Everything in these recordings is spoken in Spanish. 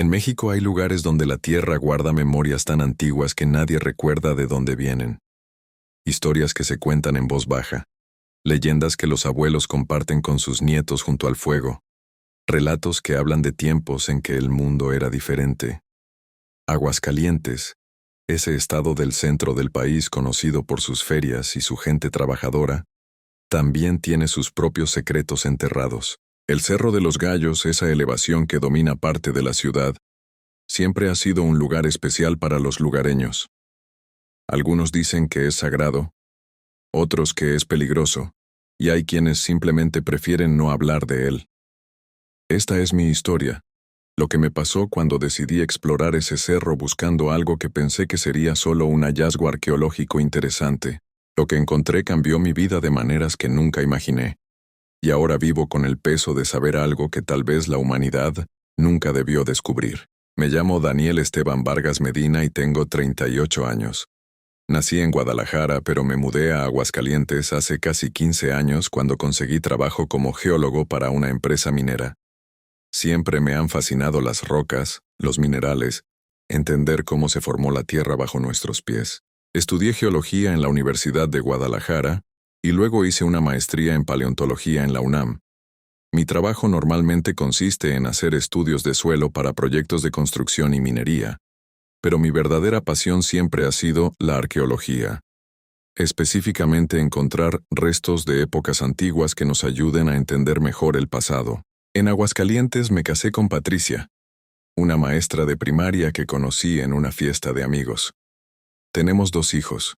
En México hay lugares donde la tierra guarda memorias tan antiguas que nadie recuerda de dónde vienen. Historias que se cuentan en voz baja. Leyendas que los abuelos comparten con sus nietos junto al fuego. Relatos que hablan de tiempos en que el mundo era diferente. Aguascalientes, ese estado del centro del país conocido por sus ferias y su gente trabajadora, también tiene sus propios secretos enterrados. El Cerro de los Gallos, esa elevación que domina parte de la ciudad, siempre ha sido un lugar especial para los lugareños. Algunos dicen que es sagrado, otros que es peligroso, y hay quienes simplemente prefieren no hablar de él. Esta es mi historia, lo que me pasó cuando decidí explorar ese cerro buscando algo que pensé que sería solo un hallazgo arqueológico interesante. Lo que encontré cambió mi vida de maneras que nunca imaginé. Y ahora vivo con el peso de saber algo que tal vez la humanidad nunca debió descubrir. Me llamo Daniel Esteban Vargas Medina y tengo 38 años. Nací en Guadalajara, pero me mudé a Aguascalientes hace casi 15 años cuando conseguí trabajo como geólogo para una empresa minera. Siempre me han fascinado las rocas, los minerales, entender cómo se formó la tierra bajo nuestros pies. Estudié geología en la Universidad de Guadalajara y luego hice una maestría en paleontología en la UNAM. Mi trabajo normalmente consiste en hacer estudios de suelo para proyectos de construcción y minería, pero mi verdadera pasión siempre ha sido la arqueología. Específicamente encontrar restos de épocas antiguas que nos ayuden a entender mejor el pasado. En Aguascalientes me casé con Patricia, una maestra de primaria que conocí en una fiesta de amigos. Tenemos 2 hijos,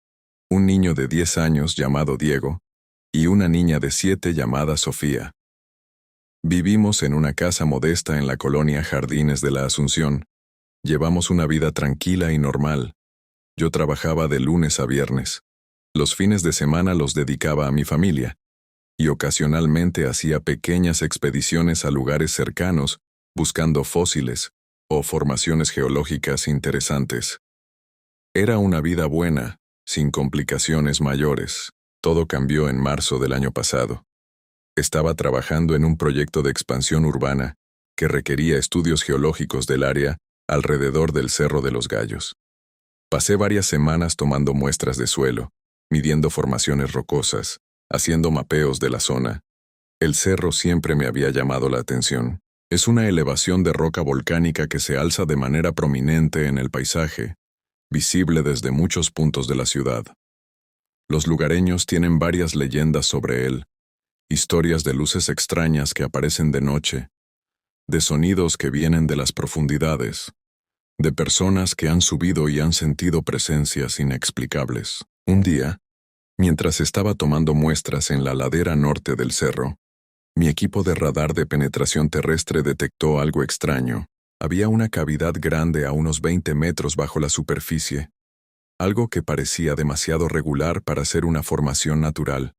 un niño de 10 años llamado Diego y una niña de 7 llamada Sofía. Vivimos en una casa modesta en la colonia Jardines de la Asunción. Llevamos una vida tranquila y normal. Yo trabajaba de lunes a viernes. Los fines de semana los dedicaba a mi familia, y ocasionalmente hacía pequeñas expediciones a lugares cercanos buscando fósiles o formaciones geológicas interesantes. Era una vida buena, sin complicaciones mayores. Todo cambió en marzo del año pasado. Estaba trabajando en un proyecto de expansión urbana que requería estudios geológicos del área alrededor del Cerro de los Gallos. Pasé varias semanas tomando muestras de suelo, midiendo formaciones rocosas, haciendo mapeos de la zona. El cerro siempre me había llamado la atención. Es una elevación de roca volcánica que se alza de manera prominente en el paisaje, visible desde muchos puntos de la ciudad. Los lugareños tienen varias leyendas sobre él, historias de luces extrañas que aparecen de noche, de sonidos que vienen de las profundidades, de personas que han subido y han sentido presencias inexplicables. Un día, mientras estaba tomando muestras en la ladera norte del cerro, mi equipo de radar de penetración terrestre detectó algo extraño. Había una cavidad grande a unos 20 metros bajo la superficie, algo que parecía demasiado regular para ser una formación natural.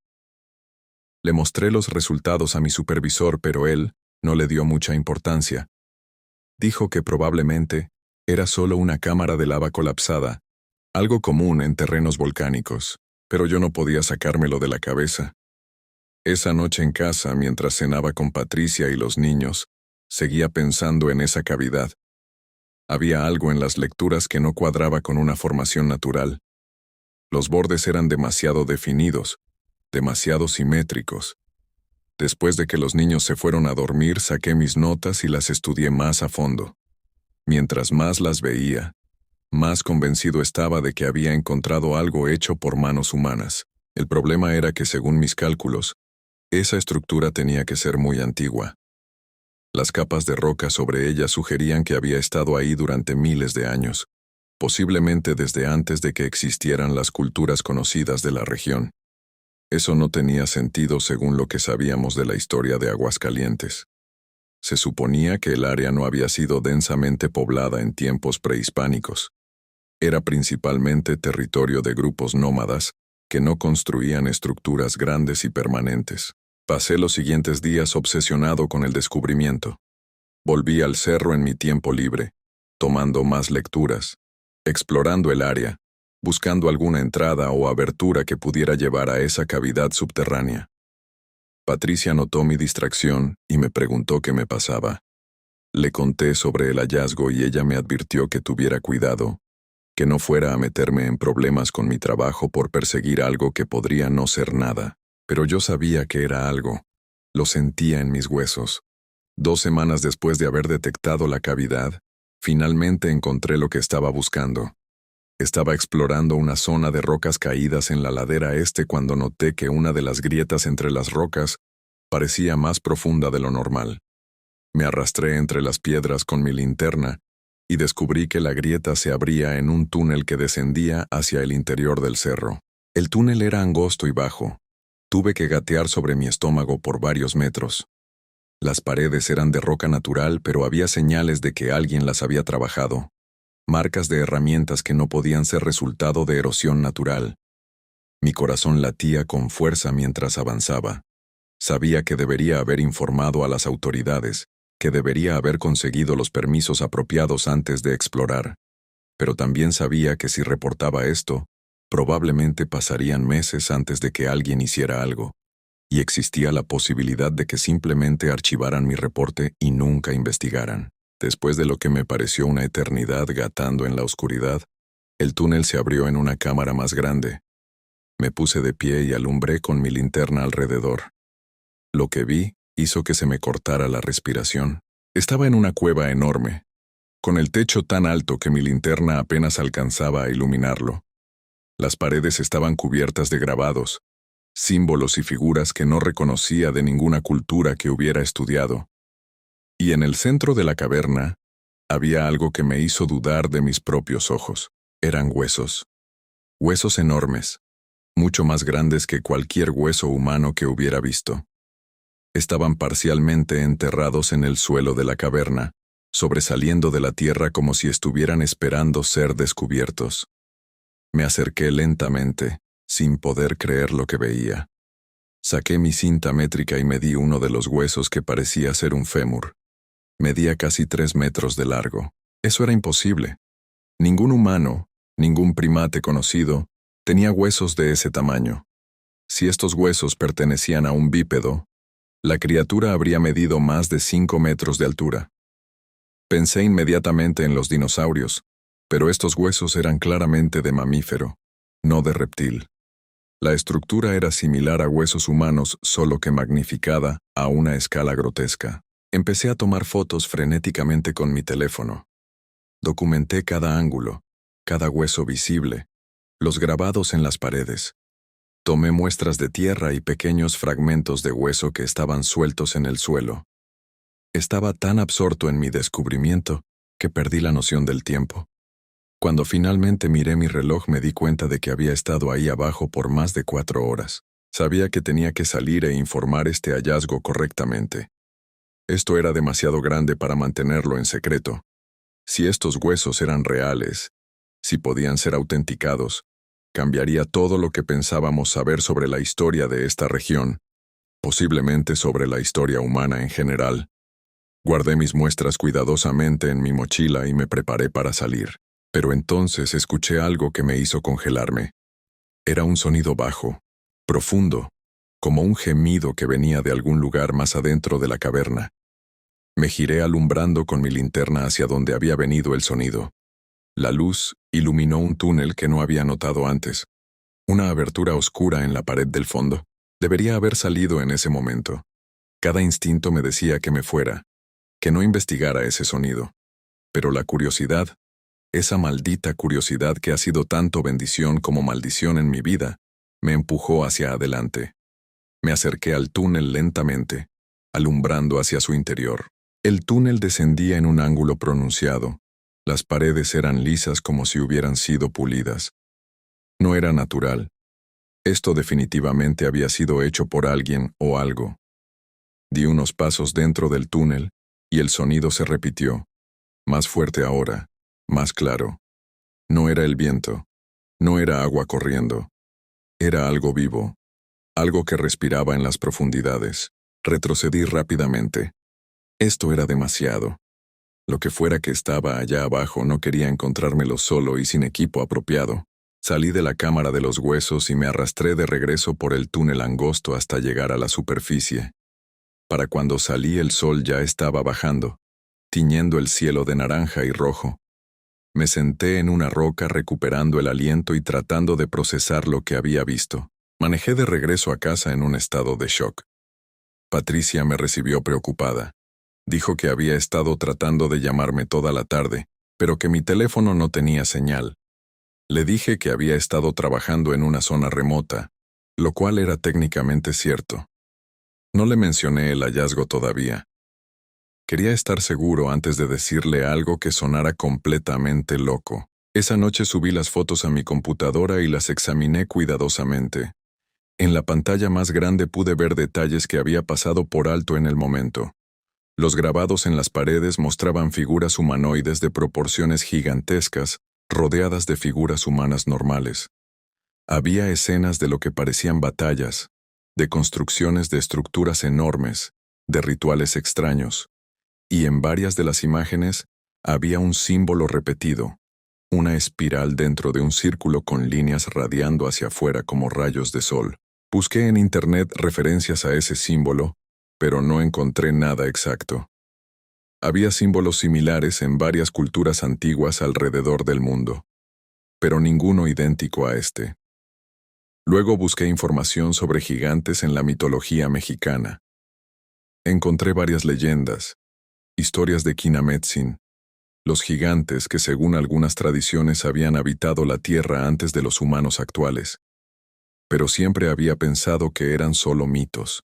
Le mostré los resultados a mi supervisor, pero él no le dio mucha importancia. Dijo que probablemente era solo una cámara de lava colapsada, algo común en terrenos volcánicos, pero yo no podía sacármelo de la cabeza. Esa noche en casa, mientras cenaba con Patricia y los niños, seguía pensando en esa cavidad. Había algo en las lecturas que no cuadraba con una formación natural. Los bordes eran demasiado definidos, demasiado simétricos. Después de que los niños se fueron a dormir, saqué mis notas y las estudié más a fondo. Mientras más las veía, más convencido estaba de que había encontrado algo hecho por manos humanas. El problema era que, según mis cálculos, esa estructura tenía que ser muy antigua. Las capas de roca sobre ella sugerían que había estado ahí durante miles de años, posiblemente desde antes de que existieran las culturas conocidas de la región. Eso no tenía sentido según lo que sabíamos de la historia de Aguascalientes. Se suponía que el área no había sido densamente poblada en tiempos prehispánicos. Era principalmente territorio de grupos nómadas que no construían estructuras grandes y permanentes. Pasé los siguientes días obsesionado con el descubrimiento. Volví al cerro en mi tiempo libre, tomando más lecturas, explorando el área, buscando alguna entrada o abertura que pudiera llevar a esa cavidad subterránea. Patricia notó mi distracción y me preguntó qué me pasaba. Le conté sobre el hallazgo y ella me advirtió que tuviera cuidado, que no fuera a meterme en problemas con mi trabajo por perseguir algo que podría no ser nada. Pero yo sabía que era algo. Lo sentía en mis huesos. 2 semanas después de haber detectado la cavidad, finalmente encontré lo que estaba buscando. Estaba explorando una zona de rocas caídas en la ladera este cuando noté que una de las grietas entre las rocas parecía más profunda de lo normal. Me arrastré entre las piedras con mi linterna y descubrí que la grieta se abría en un túnel que descendía hacia el interior del cerro. El túnel era angosto y bajo. Tuve que gatear sobre mi estómago por varios metros. Las paredes eran de roca natural, pero había señales de que alguien las había trabajado. Marcas de herramientas que no podían ser resultado de erosión natural. Mi corazón latía con fuerza mientras avanzaba. Sabía que debería haber informado a las autoridades, que debería haber conseguido los permisos apropiados antes de explorar. Pero también sabía que si reportaba esto, probablemente pasarían meses antes de que alguien hiciera algo. Y existía la posibilidad de que simplemente archivaran mi reporte y nunca investigaran. Después de lo que me pareció una eternidad gatando en la oscuridad, el túnel se abrió en una cámara más grande. Me puse de pie y alumbré con mi linterna alrededor. Lo que vi hizo que se me cortara la respiración. Estaba en una cueva enorme, con el techo tan alto que mi linterna apenas alcanzaba a iluminarlo. Las paredes estaban cubiertas de grabados, símbolos y figuras que no reconocía de ninguna cultura que hubiera estudiado. Y en el centro de la caverna había algo que me hizo dudar de mis propios ojos. Eran huesos. Huesos enormes, mucho más grandes que cualquier hueso humano que hubiera visto. Estaban parcialmente enterrados en el suelo de la caverna, sobresaliendo de la tierra como si estuvieran esperando ser descubiertos. Me acerqué lentamente, sin poder creer lo que veía. Saqué mi cinta métrica y medí uno de los huesos que parecía ser un fémur. Medía casi 3 metros de largo. Eso era imposible. Ningún humano, ningún primate conocido, tenía huesos de ese tamaño. Si estos huesos pertenecían a un bípedo, la criatura habría medido más de 5 metros de altura. Pensé inmediatamente en los dinosaurios, pero estos huesos eran claramente de mamífero, no de reptil. La estructura era similar a huesos humanos, solo que magnificada a una escala grotesca. Empecé a tomar fotos frenéticamente con mi teléfono. Documenté cada ángulo, cada hueso visible, los grabados en las paredes. Tomé muestras de tierra y pequeños fragmentos de hueso que estaban sueltos en el suelo. Estaba tan absorto en mi descubrimiento que perdí la noción del tiempo. Cuando finalmente miré mi reloj me di cuenta de que había estado ahí abajo por más de 4 horas. Sabía que tenía que salir e informar este hallazgo correctamente. Esto era demasiado grande para mantenerlo en secreto. Si estos huesos eran reales, si podían ser autenticados, cambiaría todo lo que pensábamos saber sobre la historia de esta región, posiblemente sobre la historia humana en general. Guardé mis muestras cuidadosamente en mi mochila y me preparé para salir. Pero entonces escuché algo que me hizo congelarme. Era un sonido bajo, profundo, como un gemido que venía de algún lugar más adentro de la caverna. Me giré alumbrando con mi linterna hacia donde había venido el sonido. La luz iluminó un túnel que no había notado antes. Una abertura oscura en la pared del fondo. Debería haber salido en ese momento. Cada instinto me decía que me fuera, que no investigara ese sonido. Pero la curiosidad, esa maldita curiosidad que ha sido tanto bendición como maldición en mi vida, me empujó hacia adelante. Me acerqué al túnel lentamente, alumbrando hacia su interior. El túnel descendía en un ángulo pronunciado. Las paredes eran lisas como si hubieran sido pulidas. No era natural. Esto definitivamente había sido hecho por alguien o algo. Di unos pasos dentro del túnel y el sonido se repitió. Más fuerte ahora, más claro. No era el viento, no era agua corriendo. Era algo vivo, algo que respiraba en las profundidades. Retrocedí rápidamente. Esto era demasiado. Lo que fuera que estaba allá abajo no quería encontrármelo solo y sin equipo apropiado. Salí de la cámara de los huesos y me arrastré de regreso por el túnel angosto hasta llegar a la superficie. Para cuando salí el sol ya estaba bajando, tiñendo el cielo de naranja y rojo. Me senté en una roca recuperando el aliento y tratando de procesar lo que había visto. Manejé de regreso a casa en un estado de shock. Patricia me recibió preocupada. Dijo que había estado tratando de llamarme toda la tarde, pero que mi teléfono no tenía señal. Le dije que había estado trabajando en una zona remota, lo cual era técnicamente cierto. No le mencioné el hallazgo todavía. Quería estar seguro antes de decirle algo que sonara completamente loco. Esa noche subí las fotos a mi computadora y las examiné cuidadosamente. En la pantalla más grande pude ver detalles que había pasado por alto en el momento. Los grabados en las paredes mostraban figuras humanoides de proporciones gigantescas, rodeadas de figuras humanas normales. Había escenas de lo que parecían batallas, de construcciones de estructuras enormes, de rituales extraños. Y en varias de las imágenes había un símbolo repetido, una espiral dentro de un círculo con líneas radiando hacia afuera como rayos de sol. Busqué en internet referencias a ese símbolo, pero no encontré nada exacto. Había símbolos similares en varias culturas antiguas alrededor del mundo, pero ninguno idéntico a este. Luego busqué información sobre gigantes en la mitología mexicana. Encontré varias leyendas, historias de Quinametzin, los gigantes que según algunas tradiciones habían habitado la tierra antes de los humanos actuales. Pero siempre había pensado que eran solo mitos,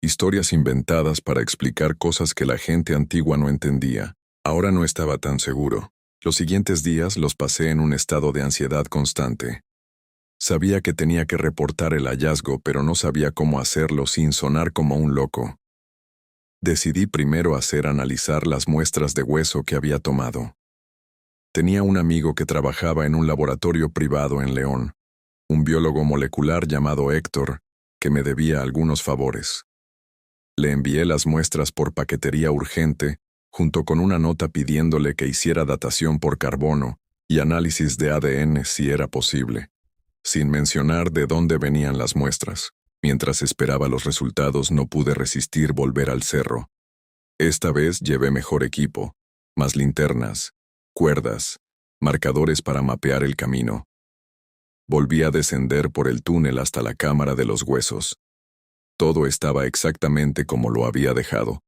historias inventadas para explicar cosas que la gente antigua no entendía. Ahora no estaba tan seguro. Los siguientes días los pasé en un estado de ansiedad constante. Sabía que tenía que reportar el hallazgo, pero no sabía cómo hacerlo sin sonar como un loco. Decidí primero analizar las muestras de hueso que había tomado. Tenía un amigo que trabajaba en un laboratorio privado en León, un biólogo molecular llamado Héctor, que me debía algunos favores. Le envié las muestras por paquetería urgente, junto con una nota pidiéndole que hiciera datación por carbono y análisis de ADN si era posible, sin mencionar de dónde venían las muestras. Mientras esperaba los resultados no pude resistir volver al cerro. Esta vez llevé mejor equipo, más linternas, cuerdas, marcadores para mapear el camino. Volví a descender por el túnel hasta la cámara de los huesos. Todo estaba exactamente como lo había dejado.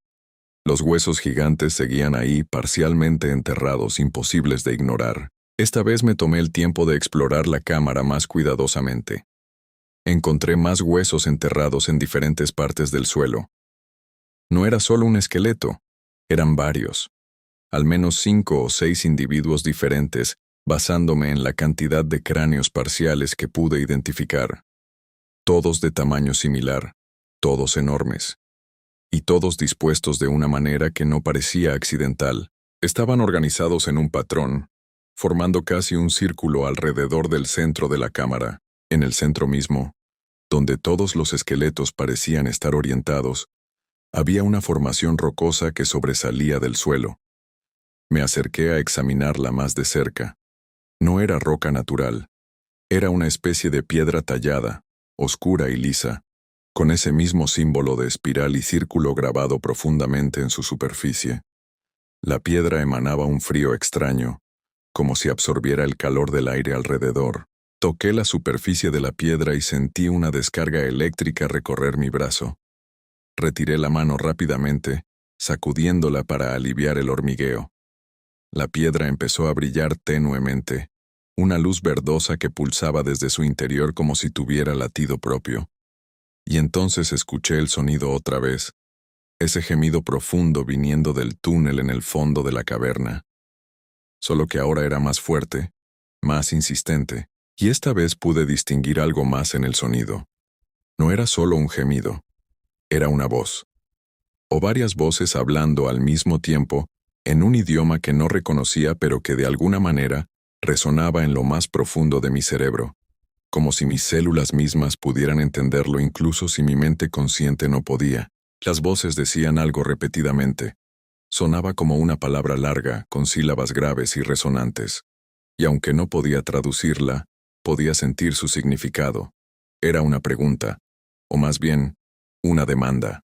Los huesos gigantes seguían ahí, parcialmente enterrados, imposibles de ignorar. Esta vez me tomé el tiempo de explorar la cámara más cuidadosamente. Encontré más huesos enterrados en diferentes partes del suelo. No era solo un esqueleto, eran varios. Al menos 5 o 6 individuos diferentes, basándome en la cantidad de cráneos parciales que pude identificar. Todos de tamaño similar, todos enormes. Y todos dispuestos de una manera que no parecía accidental. Estaban organizados en un patrón, formando casi un círculo alrededor del centro de la cámara. En el centro mismo, donde todos los esqueletos parecían estar orientados, había una formación rocosa que sobresalía del suelo. Me acerqué a examinarla más de cerca. No era roca natural. Era una especie de piedra tallada, oscura y lisa, con ese mismo símbolo de espiral y círculo grabado profundamente en su superficie. La piedra emanaba un frío extraño, como si absorbiera el calor del aire alrededor. Toqué la superficie de la piedra y sentí una descarga eléctrica recorrer mi brazo. Retiré la mano rápidamente, sacudiéndola para aliviar el hormigueo. La piedra empezó a brillar tenuemente, una luz verdosa que pulsaba desde su interior como si tuviera latido propio. Y entonces escuché el sonido otra vez, ese gemido profundo viniendo del túnel en el fondo de la caverna. Solo que ahora era más fuerte, más insistente. Y esta vez pude distinguir algo más en el sonido. No era solo un gemido, era una voz. O varias voces hablando al mismo tiempo, en un idioma que no reconocía pero que de alguna manera resonaba en lo más profundo de mi cerebro, como si mis células mismas pudieran entenderlo incluso si mi mente consciente no podía. Las voces decían algo repetidamente. Sonaba como una palabra larga, con sílabas graves y resonantes. Y aunque no podía traducirla, podía sentir su significado. Era una pregunta, o más bien, una demanda.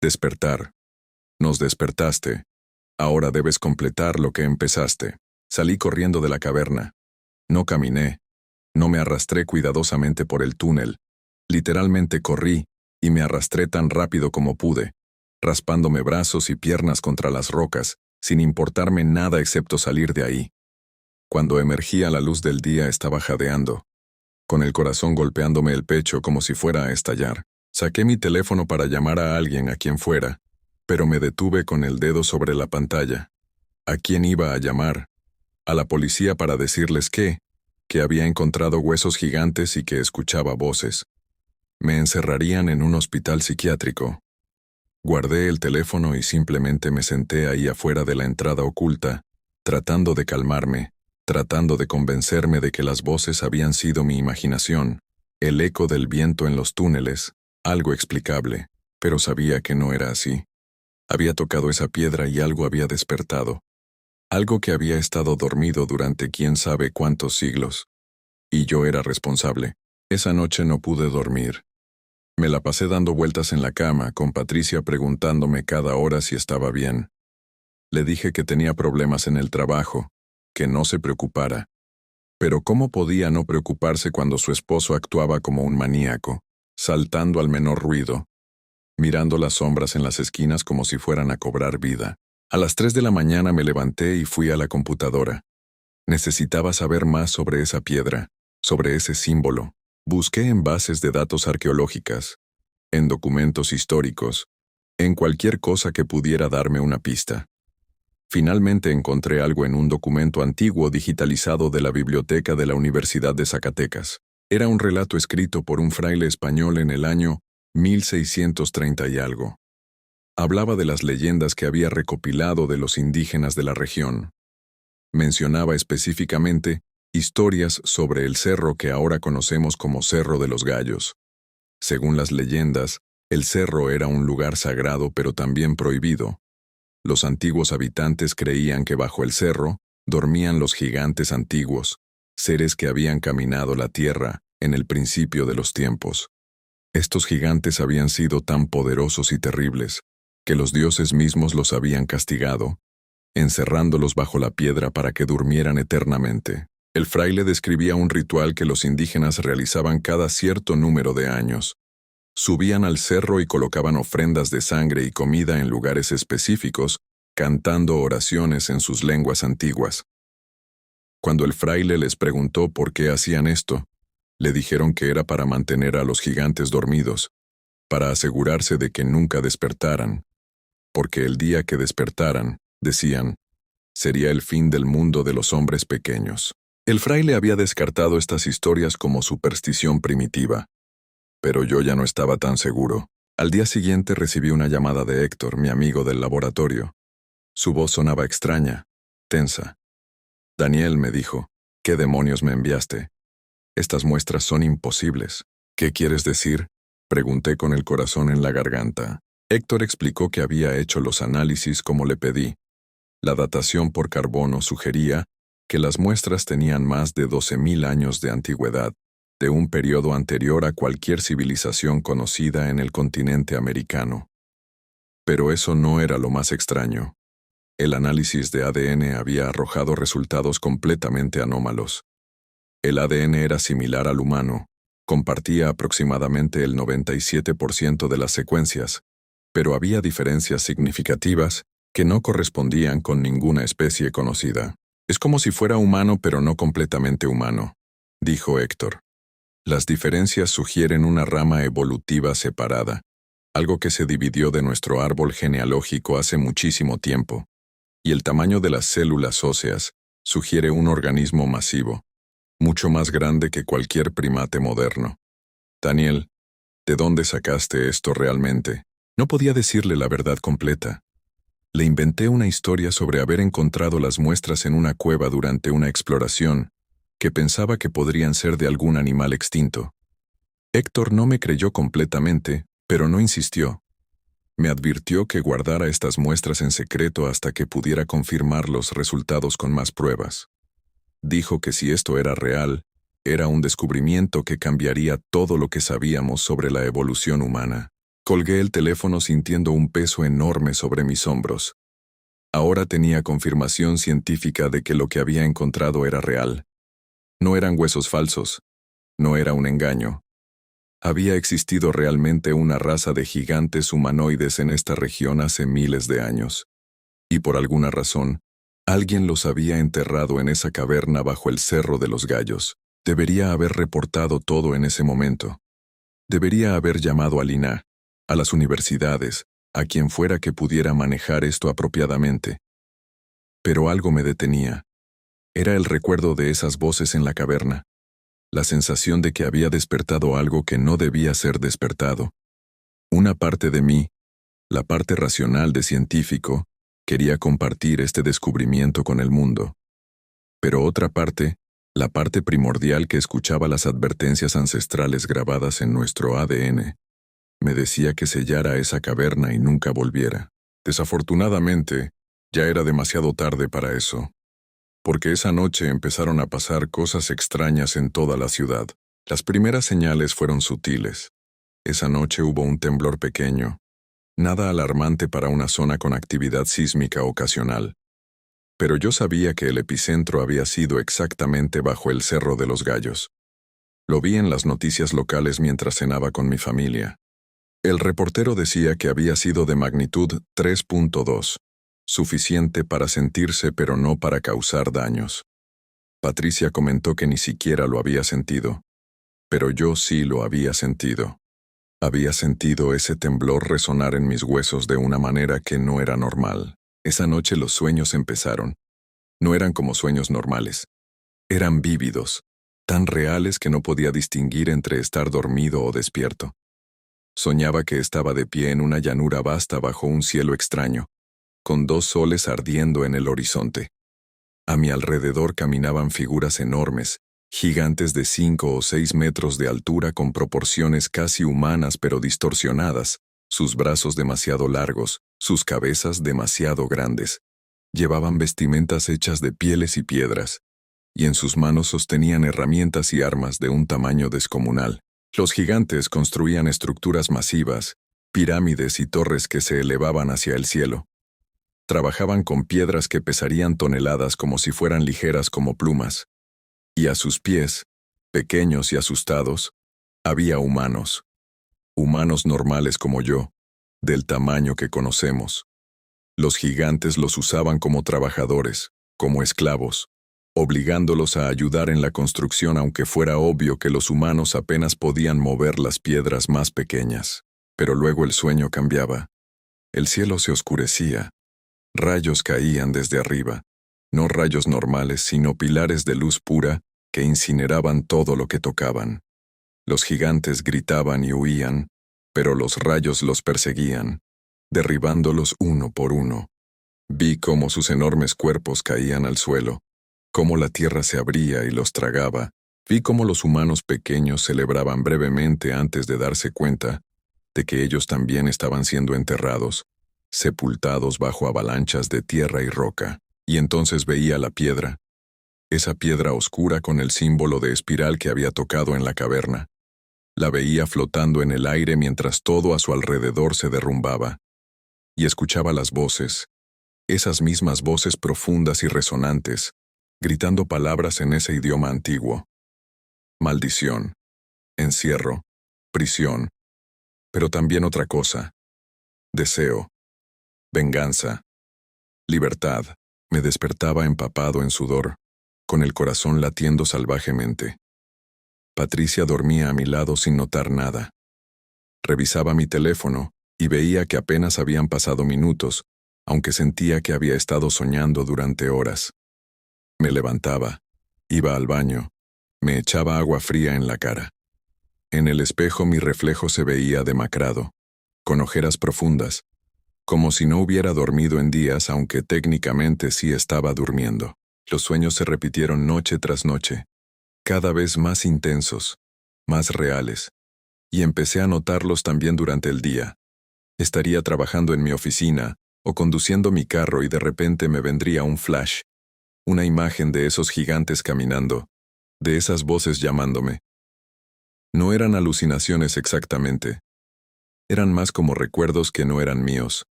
Despertar. Nos despertaste. Ahora debes completar lo que empezaste. Salí corriendo de la caverna. No caminé. No me arrastré cuidadosamente por el túnel. Literalmente corrí, y me arrastré tan rápido como pude, raspándome brazos y piernas contra las rocas, sin importarme nada excepto salir de ahí. Cuando emergí a la luz del día estaba jadeando, con el corazón golpeándome el pecho como si fuera a estallar. Saqué mi teléfono para llamar a alguien, a quien fuera, pero me detuve con el dedo sobre la pantalla. ¿A quién iba a llamar? A la policía para decirles que había encontrado huesos gigantes y que escuchaba voces. Me encerrarían en un hospital psiquiátrico. Guardé el teléfono y simplemente me senté ahí afuera de la entrada oculta, tratando de calmarme, tratando de convencerme de que las voces habían sido mi imaginación, el eco del viento en los túneles, algo explicable, pero sabía que no era así. Había tocado esa piedra y algo había despertado. Algo que había estado dormido durante quién sabe cuántos siglos. Y yo era responsable. Esa noche no pude dormir. Me la pasé dando vueltas en la cama, con Patricia preguntándome cada hora si estaba bien. Le dije que tenía problemas en el trabajo, que no se preocupara. Pero ¿cómo podía no preocuparse cuando su esposo actuaba como un maníaco, saltando al menor ruido, mirando las sombras en las esquinas como si fueran a cobrar vida? A las 3 de la mañana me levanté y fui a la computadora. Necesitaba saber más sobre esa piedra, sobre ese símbolo. Busqué en bases de datos arqueológicas, en documentos históricos, en cualquier cosa que pudiera darme una pista. Finalmente encontré algo en un documento antiguo digitalizado de la biblioteca de la Universidad de Zacatecas. Era un relato escrito por un fraile español en el año 1630 y algo. Hablaba de las leyendas que había recopilado de los indígenas de la región. Mencionaba específicamente historias sobre el cerro que ahora conocemos como Cerro de los Gallos. Según las leyendas, el cerro era un lugar sagrado pero también prohibido. Los antiguos habitantes creían que bajo el cerro dormían los gigantes antiguos, seres que habían caminado la tierra en el principio de los tiempos. Estos gigantes habían sido tan poderosos y terribles que los dioses mismos los habían castigado, encerrándolos bajo la piedra para que durmieran eternamente. El fraile describía un ritual que los indígenas realizaban cada cierto número de años. Subían al cerro y colocaban ofrendas de sangre y comida en lugares específicos, cantando oraciones en sus lenguas antiguas. Cuando el fraile les preguntó por qué hacían esto, le dijeron que era para mantener a los gigantes dormidos, para asegurarse de que nunca despertaran, porque el día que despertaran, decían, sería el fin del mundo de los hombres pequeños. El fraile había descartado estas historias como superstición primitiva, pero yo ya no estaba tan seguro. Al día siguiente recibí una llamada de Héctor, mi amigo del laboratorio. Su voz sonaba extraña, tensa. Daniel, me dijo, ¿qué demonios me enviaste? Estas muestras son imposibles. ¿Qué quieres decir? Pregunté con el corazón en la garganta. Héctor explicó que había hecho los análisis como le pedí. La datación por carbono sugería que las muestras tenían más de 12.000 años de antigüedad, de un periodo anterior a cualquier civilización conocida en el continente americano. Pero eso no era lo más extraño. El análisis de ADN había arrojado resultados completamente anómalos. El ADN era similar al humano, compartía aproximadamente el 97% de las secuencias, pero había diferencias significativas que no correspondían con ninguna especie conocida. Es como si fuera humano pero no completamente humano, dijo Héctor. Las diferencias sugieren una rama evolutiva separada, algo que se dividió de nuestro árbol genealógico hace muchísimo tiempo, y el tamaño de las células óseas sugiere un organismo masivo, mucho más grande que cualquier primate moderno. Daniel, ¿de dónde sacaste esto realmente? No podía decirle la verdad completa. Le inventé una historia sobre haber encontrado las muestras en una cueva durante una exploración, que pensaba que podrían ser de algún animal extinto. Héctor no me creyó completamente, pero no insistió. Me advirtió que guardara estas muestras en secreto hasta que pudiera confirmar los resultados con más pruebas. Dijo que si esto era real, era un descubrimiento que cambiaría todo lo que sabíamos sobre la evolución humana. Colgué el teléfono sintiendo un peso enorme sobre mis hombros. Ahora tenía confirmación científica de que lo que había encontrado era real. No eran huesos falsos. No era un engaño. Había existido realmente una raza de gigantes humanoides en esta región hace miles de años. Y por alguna razón, alguien los había enterrado en esa caverna bajo el Cerro de los Gallos. Debería haber reportado todo en ese momento. Debería haber llamado al INAH, a las universidades, a quien fuera que pudiera manejar esto apropiadamente. Pero algo me detenía. Era el recuerdo de esas voces en la caverna. La sensación de que había despertado algo que no debía ser despertado. Una parte de mí, la parte racional de científico, quería compartir este descubrimiento con el mundo. Pero otra parte, la parte primordial que escuchaba las advertencias ancestrales grabadas en nuestro ADN, me decía que sellara esa caverna y nunca volviera. Desafortunadamente, ya era demasiado tarde para eso. Porque esa noche empezaron a pasar cosas extrañas en toda la ciudad. Las primeras señales fueron sutiles. Esa noche hubo un temblor pequeño, nada alarmante para una zona con actividad sísmica ocasional. Pero yo sabía que el epicentro había sido exactamente bajo el Cerro de los Gallos. Lo vi en las noticias locales mientras cenaba con mi familia. El reportero decía que había sido de magnitud 3.2. Suficiente para sentirse pero no para causar daños. Patricia comentó que ni siquiera lo había sentido. Pero yo sí lo había sentido. Había sentido ese temblor resonar en mis huesos de una manera que no era normal. Esa noche los sueños empezaron. No eran como sueños normales. Eran vívidos, tan reales que no podía distinguir entre estar dormido o despierto. Soñaba que estaba de pie en una llanura vasta bajo un cielo extraño, con 2 soles ardiendo en el horizonte. A mi alrededor caminaban figuras enormes, gigantes de 5 o 6 metros de altura con proporciones casi humanas pero distorsionadas, sus brazos demasiado largos, sus cabezas demasiado grandes. Llevaban vestimentas hechas de pieles y piedras, y en sus manos sostenían herramientas y armas de un tamaño descomunal. Los gigantes construían estructuras masivas, pirámides y torres que se elevaban hacia el cielo. Trabajaban con piedras que pesarían toneladas como si fueran ligeras como plumas. Y a sus pies, pequeños y asustados, había humanos. Humanos normales como yo, del tamaño que conocemos. Los gigantes los usaban como trabajadores, como esclavos, obligándolos a ayudar en la construcción aunque fuera obvio que los humanos apenas podían mover las piedras más pequeñas. Pero luego el sueño cambiaba. El cielo se oscurecía. Rayos caían desde arriba, no rayos normales, sino pilares de luz pura que incineraban todo lo que tocaban. Los gigantes gritaban y huían, pero los rayos los perseguían, derribándolos uno por uno. Vi cómo sus enormes cuerpos caían al suelo, cómo la tierra se abría y los tragaba. Vi cómo los humanos pequeños celebraban brevemente antes de darse cuenta de que ellos también estaban siendo enterrados, sepultados bajo avalanchas de tierra y roca. Y entonces veía la piedra, esa piedra oscura con el símbolo de espiral que había tocado en la caverna. La veía flotando en el aire mientras todo a su alrededor se derrumbaba. Y escuchaba las voces, esas mismas voces profundas y resonantes, gritando palabras en ese idioma antiguo. Maldición, encierro, prisión, pero también otra cosa. Deseo, venganza, libertad. Me despertaba empapado en sudor, con el corazón latiendo salvajemente. Patricia dormía a mi lado sin notar nada. Revisaba mi teléfono y veía que apenas habían pasado minutos, aunque sentía que había estado soñando durante horas. Me levantaba, iba al baño, me echaba agua fría en la cara. En el espejo mi reflejo se veía demacrado, con ojeras profundas, como si no hubiera dormido en días, aunque técnicamente sí estaba durmiendo. Los sueños se repitieron noche tras noche, cada vez más intensos, más reales, y empecé a notarlos también durante el día. Estaría trabajando en mi oficina o conduciendo mi carro y de repente me vendría un flash, una imagen de esos gigantes caminando, de esas voces llamándome. No eran alucinaciones exactamente. Eran más como recuerdos que no eran míos,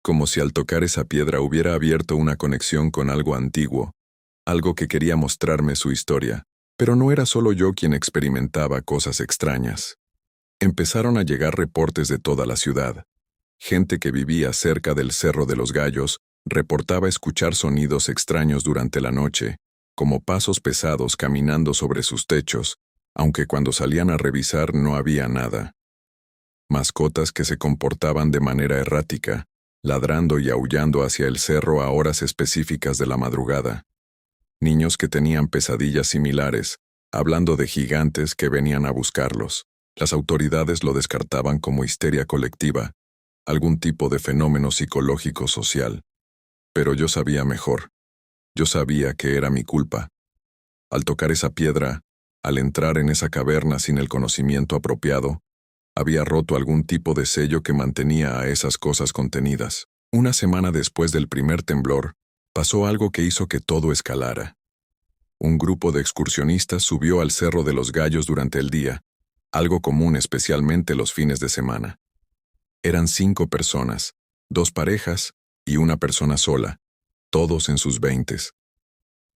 como si al tocar esa piedra hubiera abierto una conexión con algo antiguo, algo que quería mostrarme su historia. Pero no era solo yo quien experimentaba cosas extrañas. Empezaron a llegar reportes de toda la ciudad. Gente que vivía cerca del Cerro de los Gallos reportaba escuchar sonidos extraños durante la noche, como pasos pesados caminando sobre sus techos, aunque cuando salían a revisar no había nada. Mascotas que se comportaban de manera errática, ladrando y aullando hacia el cerro a horas específicas de la madrugada. Niños que tenían pesadillas similares, hablando de gigantes que venían a buscarlos. Las autoridades lo descartaban como histeria colectiva, algún tipo de fenómeno psicológico social. Pero yo sabía mejor. Yo sabía que era mi culpa. Al tocar esa piedra, al entrar en esa caverna sin el conocimiento apropiado, había roto algún tipo de sello que mantenía a esas cosas contenidas. Una semana después del primer temblor, pasó algo que hizo que todo escalara. Un grupo de excursionistas subió al Cerro de los Gallos durante el día, algo común especialmente los fines de semana. Eran 5 personas, 2 parejas y una persona sola, todos en sus 20s.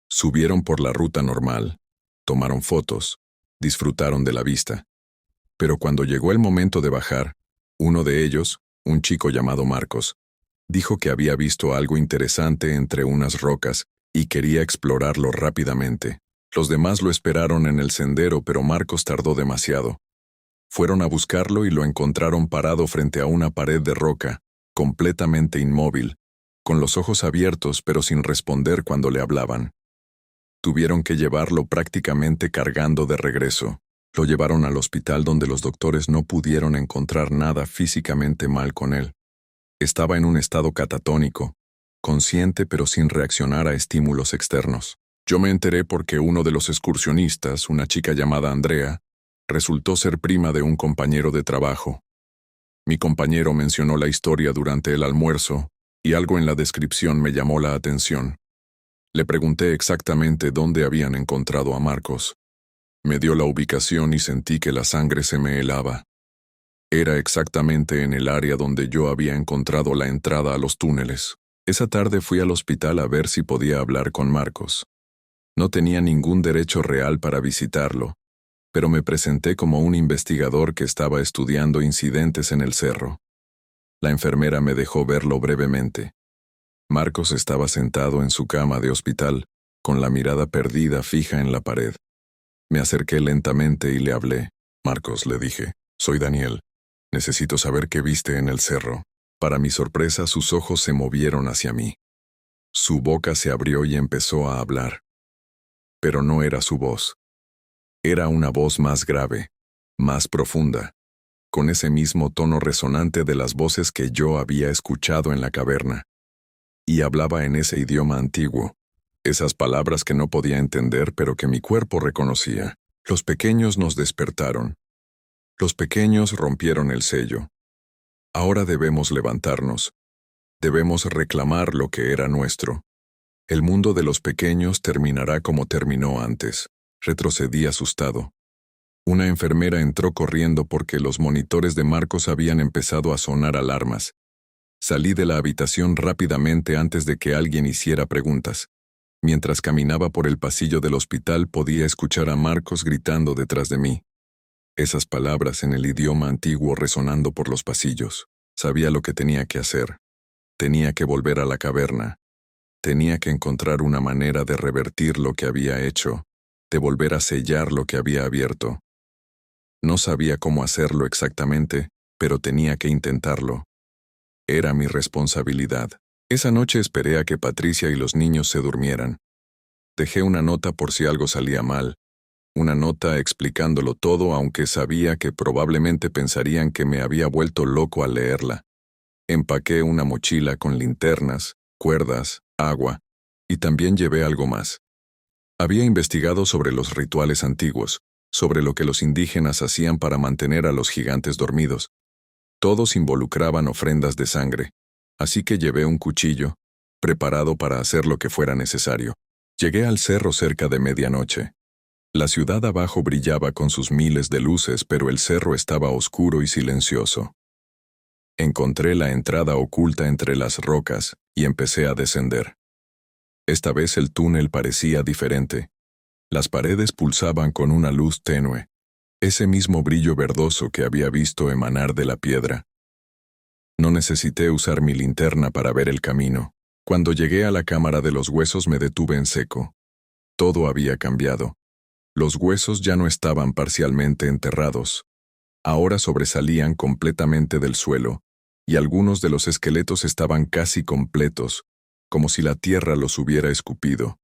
Subieron por la ruta normal, tomaron fotos, disfrutaron de la vista. Pero cuando llegó el momento de bajar, uno de ellos, un chico llamado Marcos, dijo que había visto algo interesante entre unas rocas y quería explorarlo rápidamente. Los demás lo esperaron en el sendero, pero Marcos tardó demasiado. Fueron a buscarlo y lo encontraron parado frente a una pared de roca, completamente inmóvil, con los ojos abiertos pero sin responder cuando le hablaban. Tuvieron que llevarlo prácticamente cargando de regreso. Lo llevaron al hospital donde los doctores no pudieron encontrar nada físicamente mal con él. Estaba en un estado catatónico, consciente pero sin reaccionar a estímulos externos. Yo me enteré porque uno de los excursionistas, una chica llamada Andrea, resultó ser prima de un compañero de trabajo. Mi compañero mencionó la historia durante el almuerzo y algo en la descripción me llamó la atención. Le pregunté exactamente dónde habían encontrado a Marcos. Me dio la ubicación y sentí que la sangre se me helaba. Era exactamente en el área donde yo había encontrado la entrada a los túneles. Esa tarde fui al hospital a ver si podía hablar con Marcos. No tenía ningún derecho real para visitarlo, pero me presenté como un investigador que estaba estudiando incidentes en el cerro. La enfermera me dejó verlo brevemente. Marcos estaba sentado en su cama de hospital, con la mirada perdida fija en la pared. Me acerqué lentamente y le hablé. Marcos, le dije, soy Daniel. Necesito saber qué viste en el cerro. Para mi sorpresa, sus ojos se movieron hacia mí. Su boca se abrió y empezó a hablar. Pero no era su voz. Era una voz más grave, más profunda, con ese mismo tono resonante de las voces que yo había escuchado en la caverna. Y hablaba en ese idioma antiguo. Esas palabras que no podía entender pero que mi cuerpo reconocía. Los pequeños nos despertaron. Los pequeños rompieron el sello. Ahora debemos levantarnos. Debemos reclamar lo que era nuestro. El mundo de los pequeños terminará como terminó antes. Retrocedí asustado. Una enfermera entró corriendo porque los monitores de Marcos habían empezado a sonar alarmas. Salí de la habitación rápidamente antes de que alguien hiciera preguntas. Mientras caminaba por el pasillo del hospital podía escuchar a Marcos gritando detrás de mí. Esas palabras en el idioma antiguo resonando por los pasillos. Sabía lo que tenía que hacer. Tenía que volver a la caverna. Tenía que encontrar una manera de revertir lo que había hecho, de volver a sellar lo que había abierto. No sabía cómo hacerlo exactamente, pero tenía que intentarlo. Era mi responsabilidad. Esa noche esperé a que Patricia y los niños se durmieran. Dejé una nota por si algo salía mal, una nota explicándolo todo, aunque sabía que probablemente pensarían que me había vuelto loco al leerla. Empaqué una mochila con linternas, cuerdas, agua, y también llevé algo más. Había investigado sobre los rituales antiguos, sobre lo que los indígenas hacían para mantener a los gigantes dormidos. Todos involucraban ofrendas de sangre, así que llevé un cuchillo, preparado para hacer lo que fuera necesario. Llegué al cerro cerca de medianoche. La ciudad abajo brillaba con sus miles de luces, pero el cerro estaba oscuro y silencioso. Encontré la entrada oculta entre las rocas y empecé a descender. Esta vez el túnel parecía diferente. Las paredes pulsaban con una luz tenue, ese mismo brillo verdoso que había visto emanar de la piedra. No necesité usar mi linterna para ver el camino. Cuando llegué a la cámara de los huesos me detuve en seco. Todo había cambiado. Los huesos ya no estaban parcialmente enterrados. Ahora sobresalían completamente del suelo, y algunos de los esqueletos estaban casi completos, como si la tierra los hubiera escupido.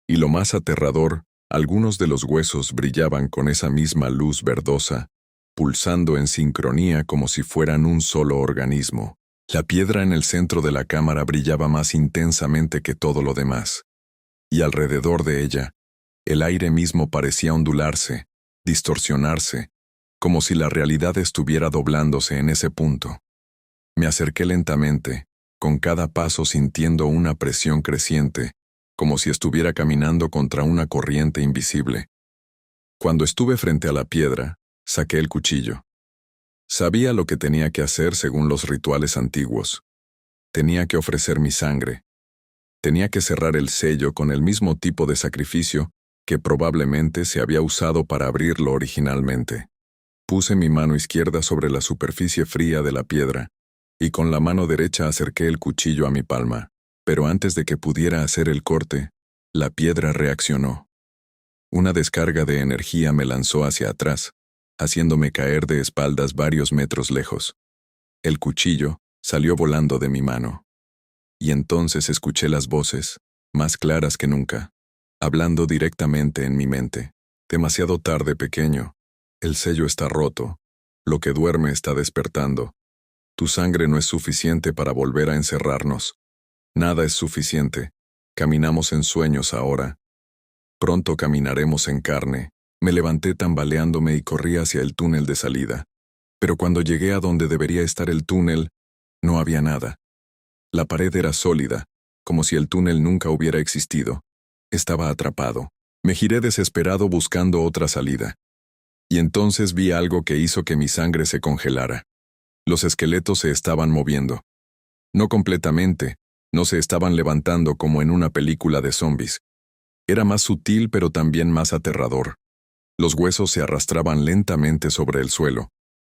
Y lo más aterrador, algunos de los huesos brillaban con esa misma luz verdosa, pulsando en sincronía como si fueran un solo organismo. La piedra en el centro de la cámara brillaba más intensamente que todo lo demás. Y alrededor de ella, el aire mismo parecía ondularse, distorsionarse, como si la realidad estuviera doblándose en ese punto. Me acerqué lentamente, con cada paso sintiendo una presión creciente, como si estuviera caminando contra una corriente invisible. Cuando estuve frente a la piedra, saqué el cuchillo. Sabía lo que tenía que hacer según los rituales antiguos. Tenía que ofrecer mi sangre. Tenía que cerrar el sello con el mismo tipo de sacrificio que probablemente se había usado para abrirlo originalmente. Puse mi mano izquierda sobre la superficie fría de la piedra, y con la mano derecha acerqué el cuchillo a mi palma. Pero antes de que pudiera hacer el corte, la piedra reaccionó. Una descarga de energía me lanzó hacia atrás, haciéndome caer de espaldas varios metros lejos. El cuchillo salió volando de mi mano. Y entonces escuché las voces, más claras que nunca, hablando directamente en mi mente. Demasiado tarde, pequeño. El sello está roto. Lo que duerme está despertando. Tu sangre no es suficiente para volver a encerrarnos. Nada es suficiente. Caminamos en sueños ahora. Pronto caminaremos en carne. Me levanté tambaleándome y corrí hacia el túnel de salida. Pero cuando llegué a donde debería estar el túnel, no había nada. La pared era sólida, como si el túnel nunca hubiera existido. Estaba atrapado. Me giré desesperado buscando otra salida. Y entonces vi algo que hizo que mi sangre se congelara. Los esqueletos se estaban moviendo. No completamente, no se estaban levantando como en una película de zombies. Era más sutil pero también más aterrador. Los huesos se arrastraban lentamente sobre el suelo,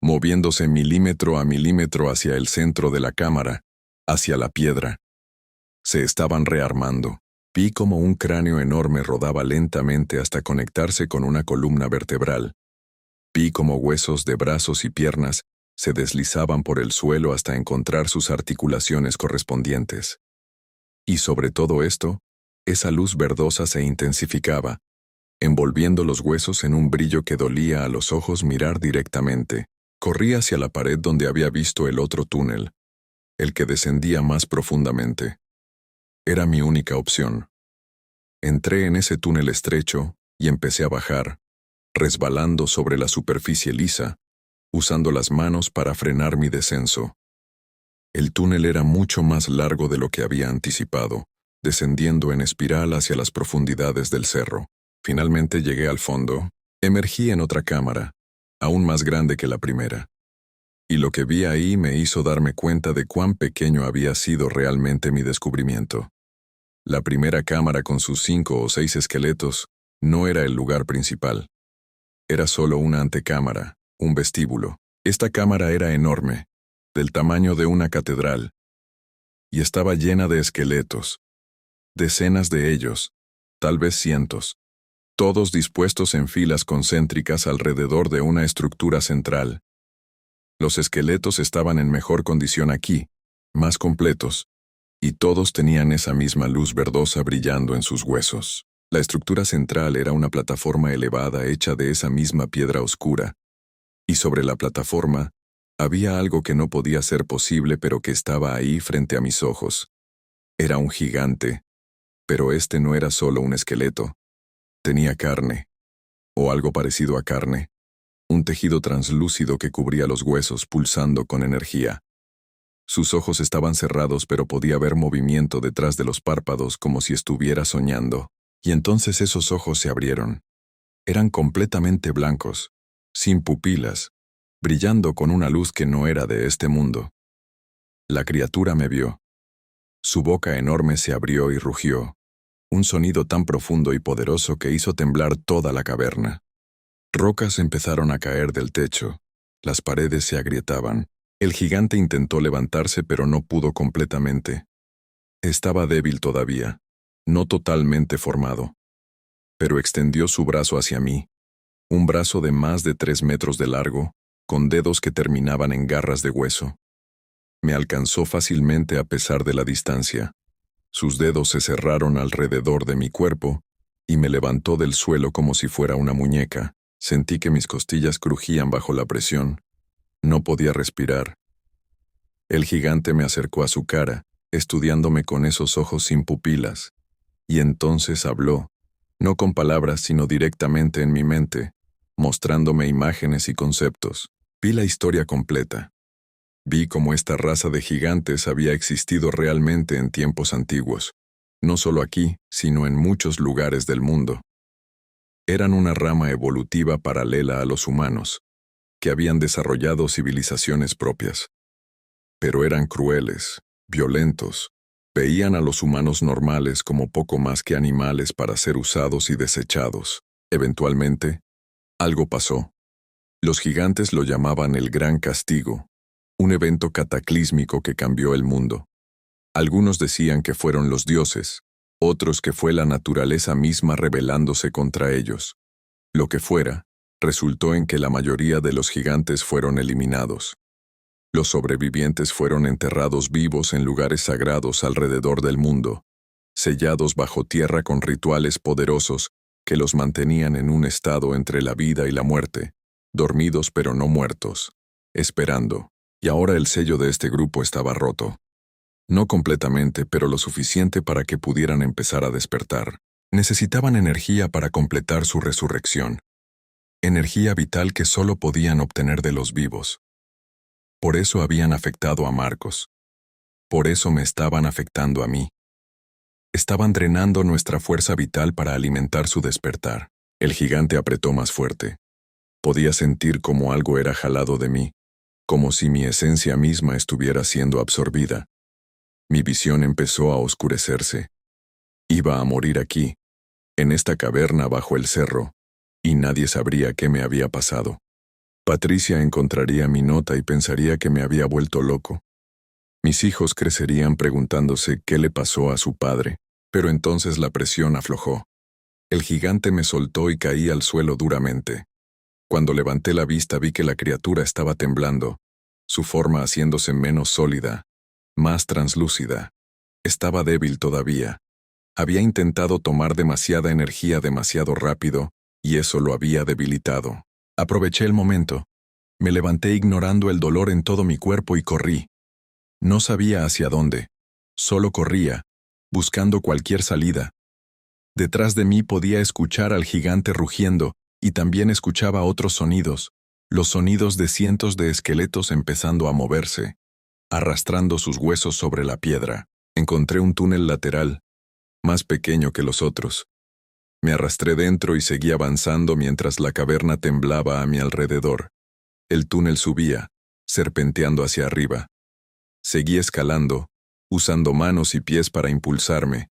moviéndose milímetro a milímetro hacia el centro de la cámara, hacia la piedra. Se estaban rearmando. Vi como un cráneo enorme rodaba lentamente hasta conectarse con una columna vertebral. Vi como huesos de brazos y piernas se deslizaban por el suelo hasta encontrar sus articulaciones correspondientes. Y sobre todo esto, esa luz verdosa se intensificaba, envolviendo los huesos en un brillo que dolía a los ojos mirar directamente. Corrí hacia la pared donde había visto el otro túnel, el que descendía más profundamente. Era mi única opción. Entré en ese túnel estrecho y empecé a bajar, resbalando sobre la superficie lisa, usando las manos para frenar mi descenso. El túnel era mucho más largo de lo que había anticipado, descendiendo en espiral hacia las profundidades del cerro. Finalmente llegué al fondo, emergí en otra cámara, aún más grande que la primera. Y lo que vi ahí me hizo darme cuenta de cuán pequeño había sido realmente mi descubrimiento. La primera cámara con sus 5 o 6 esqueletos no era el lugar principal. Era solo una antecámara, un vestíbulo. Esta cámara era enorme, del tamaño de una catedral, y estaba llena de esqueletos. Decenas de ellos, tal vez cientos, todos dispuestos en filas concéntricas alrededor de una estructura central. Los esqueletos estaban en mejor condición aquí, más completos, y todos tenían esa misma luz verdosa brillando en sus huesos. La estructura central era una plataforma elevada hecha de esa misma piedra oscura, y sobre la plataforma había algo que no podía ser posible pero que estaba ahí frente a mis ojos. Era un gigante, pero este no era solo un esqueleto. Tenía carne, o algo parecido a carne, un tejido translúcido que cubría los huesos pulsando con energía. Sus ojos estaban cerrados pero podía ver movimiento detrás de los párpados como si estuviera soñando. Y entonces esos ojos se abrieron. Eran completamente blancos, sin pupilas, brillando con una luz que no era de este mundo. La criatura me vio. Su boca enorme se abrió y rugió, un sonido tan profundo y poderoso que hizo temblar toda la caverna. Rocas empezaron a caer del techo, las paredes se agrietaban. El gigante intentó levantarse pero no pudo completamente. Estaba débil todavía, no totalmente formado. Pero extendió su brazo hacia mí, un brazo de más de 3 metros de largo, con dedos que terminaban en garras de hueso. Me alcanzó fácilmente a pesar de la distancia. Sus dedos se cerraron alrededor de mi cuerpo y me levantó del suelo como si fuera una muñeca. Sentí que mis costillas crujían bajo la presión. No podía respirar. El gigante me acercó a su cara, estudiándome con esos ojos sin pupilas. Y entonces habló, no con palabras sino directamente en mi mente, mostrándome imágenes y conceptos. Vi la historia completa. Vi cómo esta raza de gigantes había existido realmente en tiempos antiguos, no solo aquí, sino en muchos lugares del mundo. Eran una rama evolutiva paralela a los humanos, que habían desarrollado civilizaciones propias. Pero eran crueles, violentos, veían a los humanos normales como poco más que animales para ser usados y desechados. Eventualmente, algo pasó. Los gigantes lo llamaban el Gran Castigo, un evento cataclísmico que cambió el mundo. Algunos decían que fueron los dioses, otros que fue la naturaleza misma rebelándose contra ellos. Lo que fuera, resultó en que la mayoría de los gigantes fueron eliminados. Los sobrevivientes fueron enterrados vivos en lugares sagrados alrededor del mundo, sellados bajo tierra con rituales poderosos que los mantenían en un estado entre la vida y la muerte, dormidos pero no muertos, esperando. Y ahora el sello de este grupo estaba roto. No completamente, pero lo suficiente para que pudieran empezar a despertar. Necesitaban energía para completar su resurrección. Energía vital que solo podían obtener de los vivos. Por eso habían afectado a Marcos. Por eso me estaban afectando a mí. Estaban drenando nuestra fuerza vital para alimentar su despertar. El gigante apretó más fuerte. Podía sentir como algo era jalado de mí, como si mi esencia misma estuviera siendo absorbida. Mi visión empezó a oscurecerse. Iba a morir aquí, en esta caverna bajo el cerro, y nadie sabría qué me había pasado. Patricia encontraría mi nota y pensaría que me había vuelto loco. Mis hijos crecerían preguntándose qué le pasó a su padre, pero entonces la presión aflojó. El gigante me soltó y caí al suelo duramente. Cuando levanté la vista vi que la criatura estaba temblando, su forma haciéndose menos sólida, más translúcida. Estaba débil todavía. Había intentado tomar demasiada energía demasiado rápido, y eso lo había debilitado. Aproveché el momento. Me levanté ignorando el dolor en todo mi cuerpo y corrí. No sabía hacia dónde. Solo corría, buscando cualquier salida. Detrás de mí podía escuchar al gigante rugiendo, y también escuchaba otros sonidos, los sonidos de cientos de esqueletos empezando a moverse, arrastrando sus huesos sobre la piedra. Encontré un túnel lateral, más pequeño que los otros. Me arrastré dentro y seguí avanzando mientras la caverna temblaba a mi alrededor. El túnel subía, serpenteando hacia arriba. Seguí escalando, usando manos y pies para impulsarme,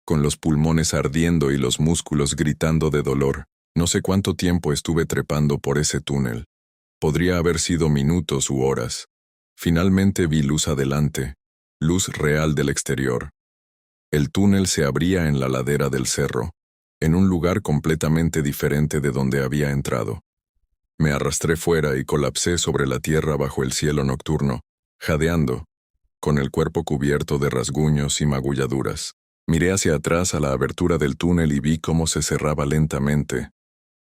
con los pulmones ardiendo y los músculos gritando de dolor. No sé cuánto tiempo estuve trepando por ese túnel. Podría haber sido minutos u horas. Finalmente vi luz adelante, luz real del exterior. El túnel se abría en la ladera del cerro, en un lugar completamente diferente de donde había entrado. Me arrastré fuera y colapsé sobre la tierra bajo el cielo nocturno, jadeando, con el cuerpo cubierto de rasguños y magulladuras. Miré hacia atrás a la abertura del túnel y vi cómo se cerraba lentamente,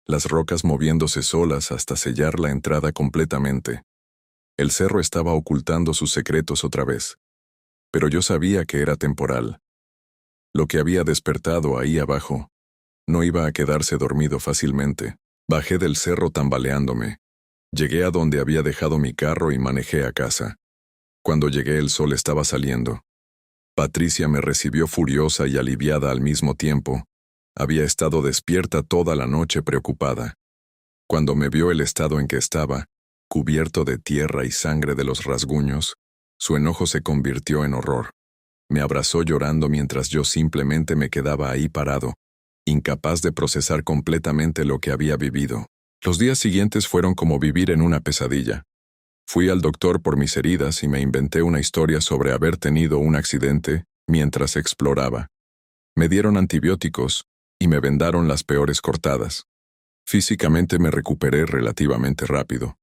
las rocas moviéndose solas hasta sellar la entrada completamente. El cerro estaba ocultando sus secretos otra vez, pero yo sabía que era temporal. Lo que había despertado ahí abajo no iba a quedarse dormido fácilmente. Bajé del cerro tambaleándome. Llegué a donde había dejado mi carro y manejé a casa. Cuando llegué el sol estaba saliendo. Patricia me recibió furiosa y aliviada al mismo tiempo. Había estado despierta toda la noche preocupada. Cuando me vio el estado en que estaba, cubierto de tierra y sangre de los rasguños, Su enojo se convirtió en horror. Me abrazó llorando mientras yo simplemente me quedaba ahí parado, incapaz de procesar completamente lo que había vivido. Los días siguientes fueron como vivir en una pesadilla. Fui al doctor por mis heridas y me inventé una historia sobre haber tenido un accidente mientras exploraba. Me dieron antibióticos y me vendaron las peores cortadas. Físicamente me recuperé relativamente rápido,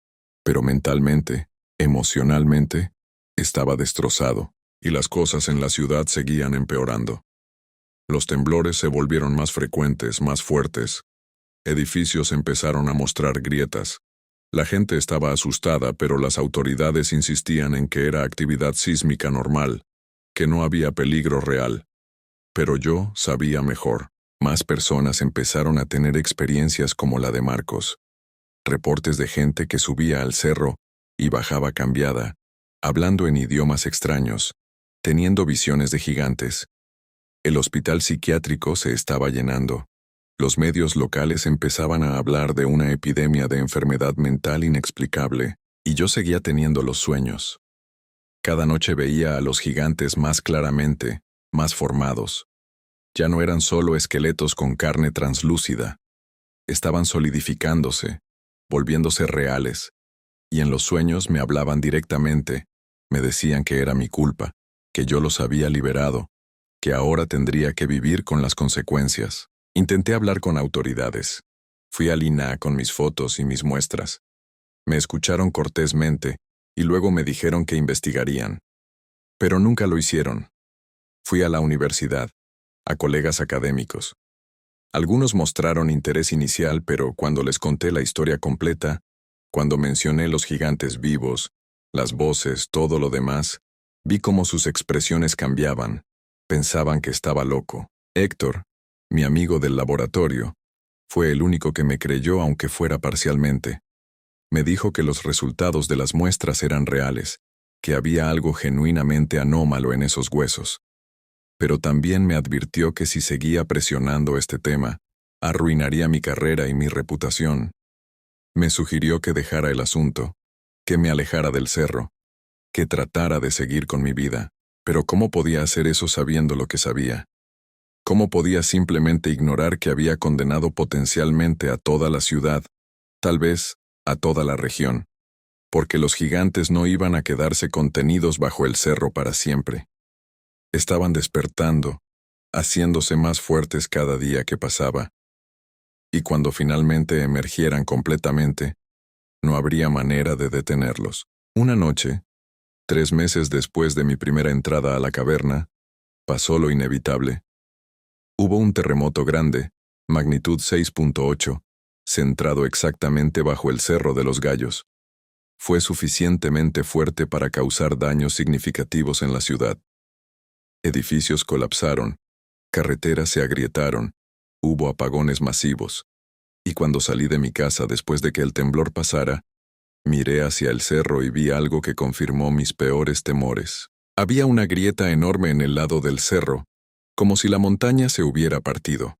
pero mentalmente, emocionalmente, estaba destrozado, y las cosas en la ciudad seguían empeorando. Los temblores se volvieron más frecuentes, más fuertes. Edificios empezaron a mostrar grietas. La gente estaba asustada, pero las autoridades insistían en que era actividad sísmica normal, que no había peligro real. Pero yo sabía mejor. Más personas empezaron a tener experiencias como la de Marcos. Reportes de gente que subía al cerro y bajaba cambiada, hablando en idiomas extraños, teniendo visiones de gigantes. El hospital psiquiátrico se estaba llenando. Los medios locales empezaban a hablar de una epidemia de enfermedad mental inexplicable, y yo seguía teniendo los sueños. Cada noche veía a los gigantes más claramente, más formados. Ya no eran solo esqueletos con carne translúcida. Estaban solidificándose, volviéndose reales, y en los sueños me hablaban directamente, me decían que era mi culpa, que yo los había liberado, que ahora tendría que vivir con las consecuencias. Intenté hablar con autoridades. Fui al INAH con mis fotos y mis muestras. Me escucharon cortésmente y luego me dijeron que investigarían. Pero nunca lo hicieron. Fui a la universidad, a colegas académicos. Algunos mostraron interés inicial, pero cuando les conté la historia completa, cuando mencioné los gigantes vivos, las voces, todo lo demás, vi cómo sus expresiones cambiaban. Pensaban que estaba loco. Héctor, mi amigo del laboratorio, fue el único que me creyó aunque fuera parcialmente. Me dijo que los resultados de las muestras eran reales, que había algo genuinamente anómalo en esos huesos. Pero también me advirtió que si seguía presionando este tema, arruinaría mi carrera y mi reputación. Me sugirió que dejara el asunto, que me alejara del cerro, que tratara de seguir con mi vida. Pero ¿cómo podía hacer eso sabiendo lo que sabía? ¿Cómo podía simplemente ignorar que había condenado potencialmente a toda la ciudad, tal vez a toda la región? Porque los gigantes no iban a quedarse contenidos bajo el cerro para siempre. Estaban despertando, haciéndose más fuertes cada día que pasaba. Y cuando finalmente emergieran completamente, no habría manera de detenerlos. Una noche, 3 meses después de mi primera entrada a la caverna, pasó lo inevitable. Hubo un terremoto grande, magnitud 6.8, centrado exactamente bajo el Cerro de los Gallos. Fue suficientemente fuerte para causar daños significativos en la ciudad. Edificios colapsaron, carreteras se agrietaron, hubo apagones masivos. Y cuando salí de mi casa después de que el temblor pasara, miré hacia el cerro y vi algo que confirmó mis peores temores. Había una grieta enorme en el lado del cerro, como si la montaña se hubiera partido.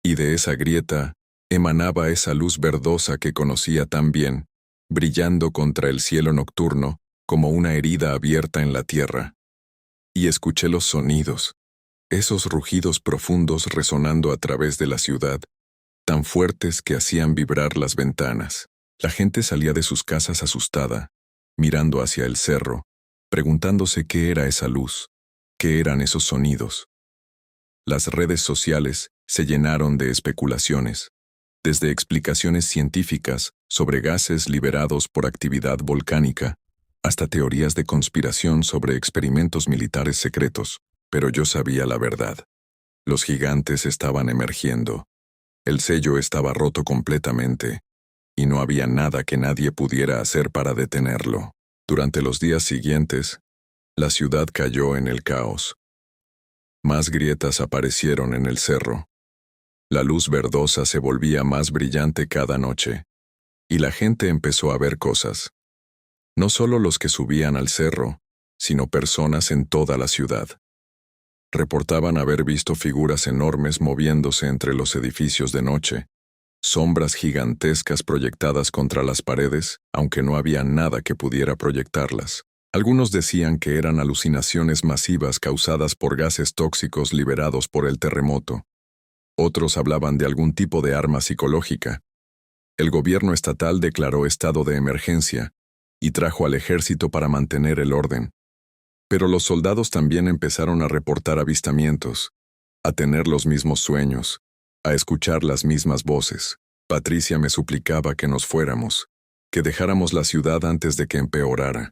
Y de esa grieta emanaba esa luz verdosa que conocía tan bien, brillando contra el cielo nocturno como una herida abierta en la tierra. Y escuché los sonidos, esos rugidos profundos resonando a través de la ciudad, tan fuertes que hacían vibrar las ventanas. La gente salía de sus casas asustada, mirando hacia el cerro, preguntándose qué era esa luz, qué eran esos sonidos. Las redes sociales se llenaron de especulaciones, desde explicaciones científicas sobre gases liberados por actividad volcánica, hasta teorías de conspiración sobre experimentos militares secretos. Pero yo sabía la verdad. Los gigantes estaban emergiendo. El sello estaba roto completamente, y no había nada que nadie pudiera hacer para detenerlo. Durante los días siguientes, la ciudad cayó en el caos. Más grietas aparecieron en el cerro. La luz verdosa se volvía más brillante cada noche, y la gente empezó a ver cosas. No solo los que subían al cerro, sino personas en toda la ciudad. Reportaban haber visto figuras enormes moviéndose entre los edificios de noche, sombras gigantescas proyectadas contra las paredes, aunque no había nada que pudiera proyectarlas. Algunos decían que eran alucinaciones masivas causadas por gases tóxicos liberados por el terremoto. Otros hablaban de algún tipo de arma psicológica. El gobierno estatal declaró estado de emergencia y trajo al ejército para mantener el orden. Pero los soldados también empezaron a reportar avistamientos, a tener los mismos sueños, a escuchar las mismas voces. Patricia me suplicaba que nos fuéramos, que dejáramos la ciudad antes de que empeorara.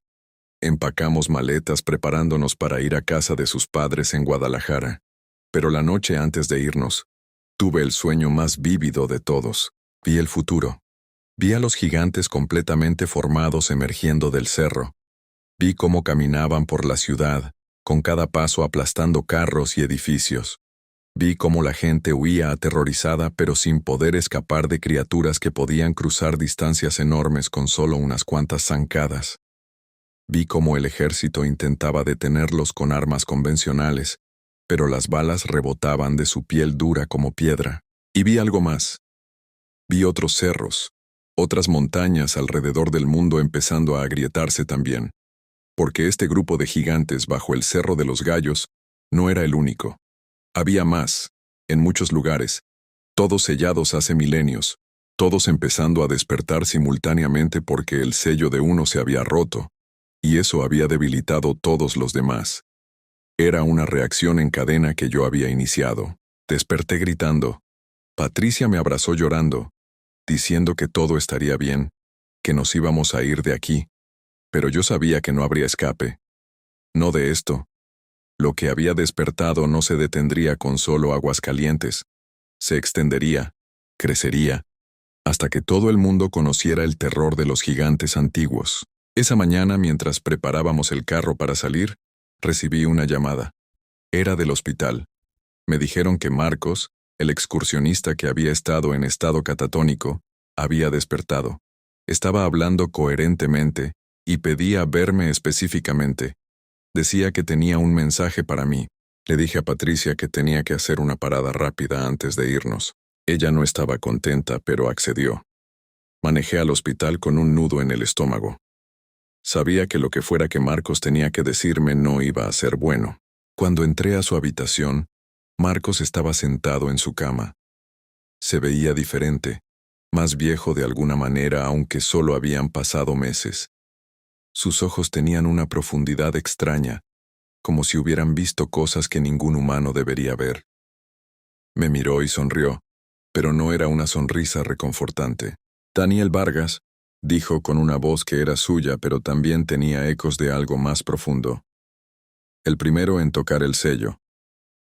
Empacamos maletas preparándonos para ir a casa de sus padres en Guadalajara. Pero la noche antes de irnos, tuve el sueño más vívido de todos. Vi el futuro. Vi a los gigantes completamente formados emergiendo del cerro. Vi cómo caminaban por la ciudad, con cada paso aplastando carros y edificios. Vi cómo la gente huía aterrorizada pero sin poder escapar de criaturas que podían cruzar distancias enormes con solo unas cuantas zancadas. Vi cómo el ejército intentaba detenerlos con armas convencionales, pero las balas rebotaban de su piel dura como piedra. Y vi algo más. Vi otros cerros, otras montañas alrededor del mundo empezando a agrietarse también, porque este grupo de gigantes bajo el Cerro de los Gallos no era el único. Había más, en muchos lugares, todos sellados hace milenios, todos empezando a despertar simultáneamente porque el sello de uno se había roto, y eso había debilitado todos los demás. Era una reacción en cadena que yo había iniciado. Desperté gritando. Patricia me abrazó llorando, diciendo que todo estaría bien, que nos íbamos a ir de aquí, pero yo sabía que no habría escape. No de esto. Lo que había despertado no se detendría con solo aguas calientes. Se extendería, crecería, hasta que todo el mundo conociera el terror de los gigantes antiguos. Esa mañana, mientras preparábamos el carro para salir, recibí una llamada. Era del hospital. Me dijeron que Marcos, el excursionista que había estado en estado catatónico, había despertado. Estaba hablando coherentemente y pedía verme específicamente. Decía que tenía un mensaje para mí. Le dije a Patricia que tenía que hacer una parada rápida antes de irnos. Ella no estaba contenta, pero accedió. Manejé al hospital con un nudo en el estómago. Sabía que lo que fuera que Marcos tenía que decirme no iba a ser bueno. Cuando entré a su habitación, Marcos estaba sentado en su cama. Se veía diferente, más viejo de alguna manera aunque solo habían pasado meses. Sus ojos tenían una profundidad extraña, como si hubieran visto cosas que ningún humano debería ver. Me miró y sonrió, pero no era una sonrisa reconfortante. Daniel Vargas, dijo con una voz que era suya pero también tenía ecos de algo más profundo. El primero en tocar el sello.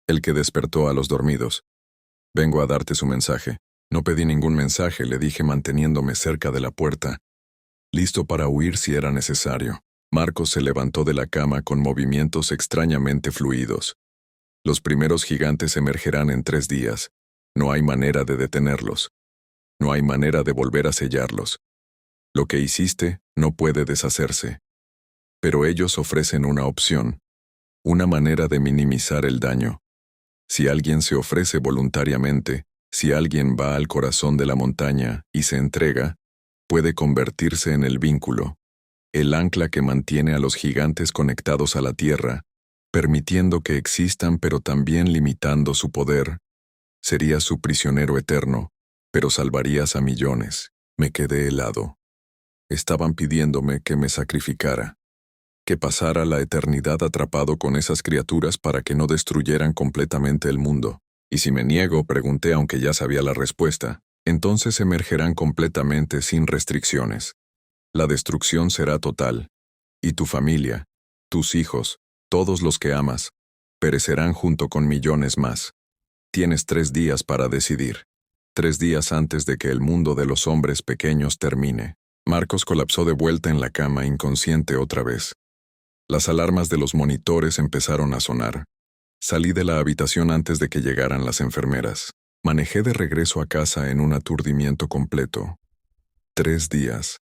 El que despertó a los dormidos. Vengo a darte su mensaje. No pedí ningún mensaje, le dije manteniéndome cerca de la puerta, listo para huir si era necesario. Marcos se levantó de la cama con movimientos extrañamente fluidos. Los primeros gigantes emergerán en 3 días. No hay manera de detenerlos. No hay manera de volver a sellarlos. Lo que hiciste no puede deshacerse. Pero ellos ofrecen una opción, una manera de minimizar el daño. Si alguien se ofrece voluntariamente, si alguien va al corazón de la montaña y se entrega, puede convertirse en el vínculo, el ancla que mantiene a los gigantes conectados a la tierra, permitiendo que existan pero también limitando su poder. Serías su prisionero eterno, pero salvarías a millones. Me quedé helado. Estaban pidiéndome que me sacrificara, que pasara la eternidad atrapado con esas criaturas para que no destruyeran completamente el mundo. Y si me niego, pregunté aunque ya sabía la respuesta, entonces emergerán completamente sin restricciones. La destrucción será total. Y tu familia, tus hijos, todos los que amas, perecerán junto con millones más. Tienes 3 días para decidir. 3 días antes de que el mundo de los hombres pequeños termine. Marcos colapsó de vuelta en la cama inconsciente otra vez. Las alarmas de los monitores empezaron a sonar. Salí de la habitación antes de que llegaran las enfermeras. Manejé de regreso a casa en un aturdimiento completo. 3 días.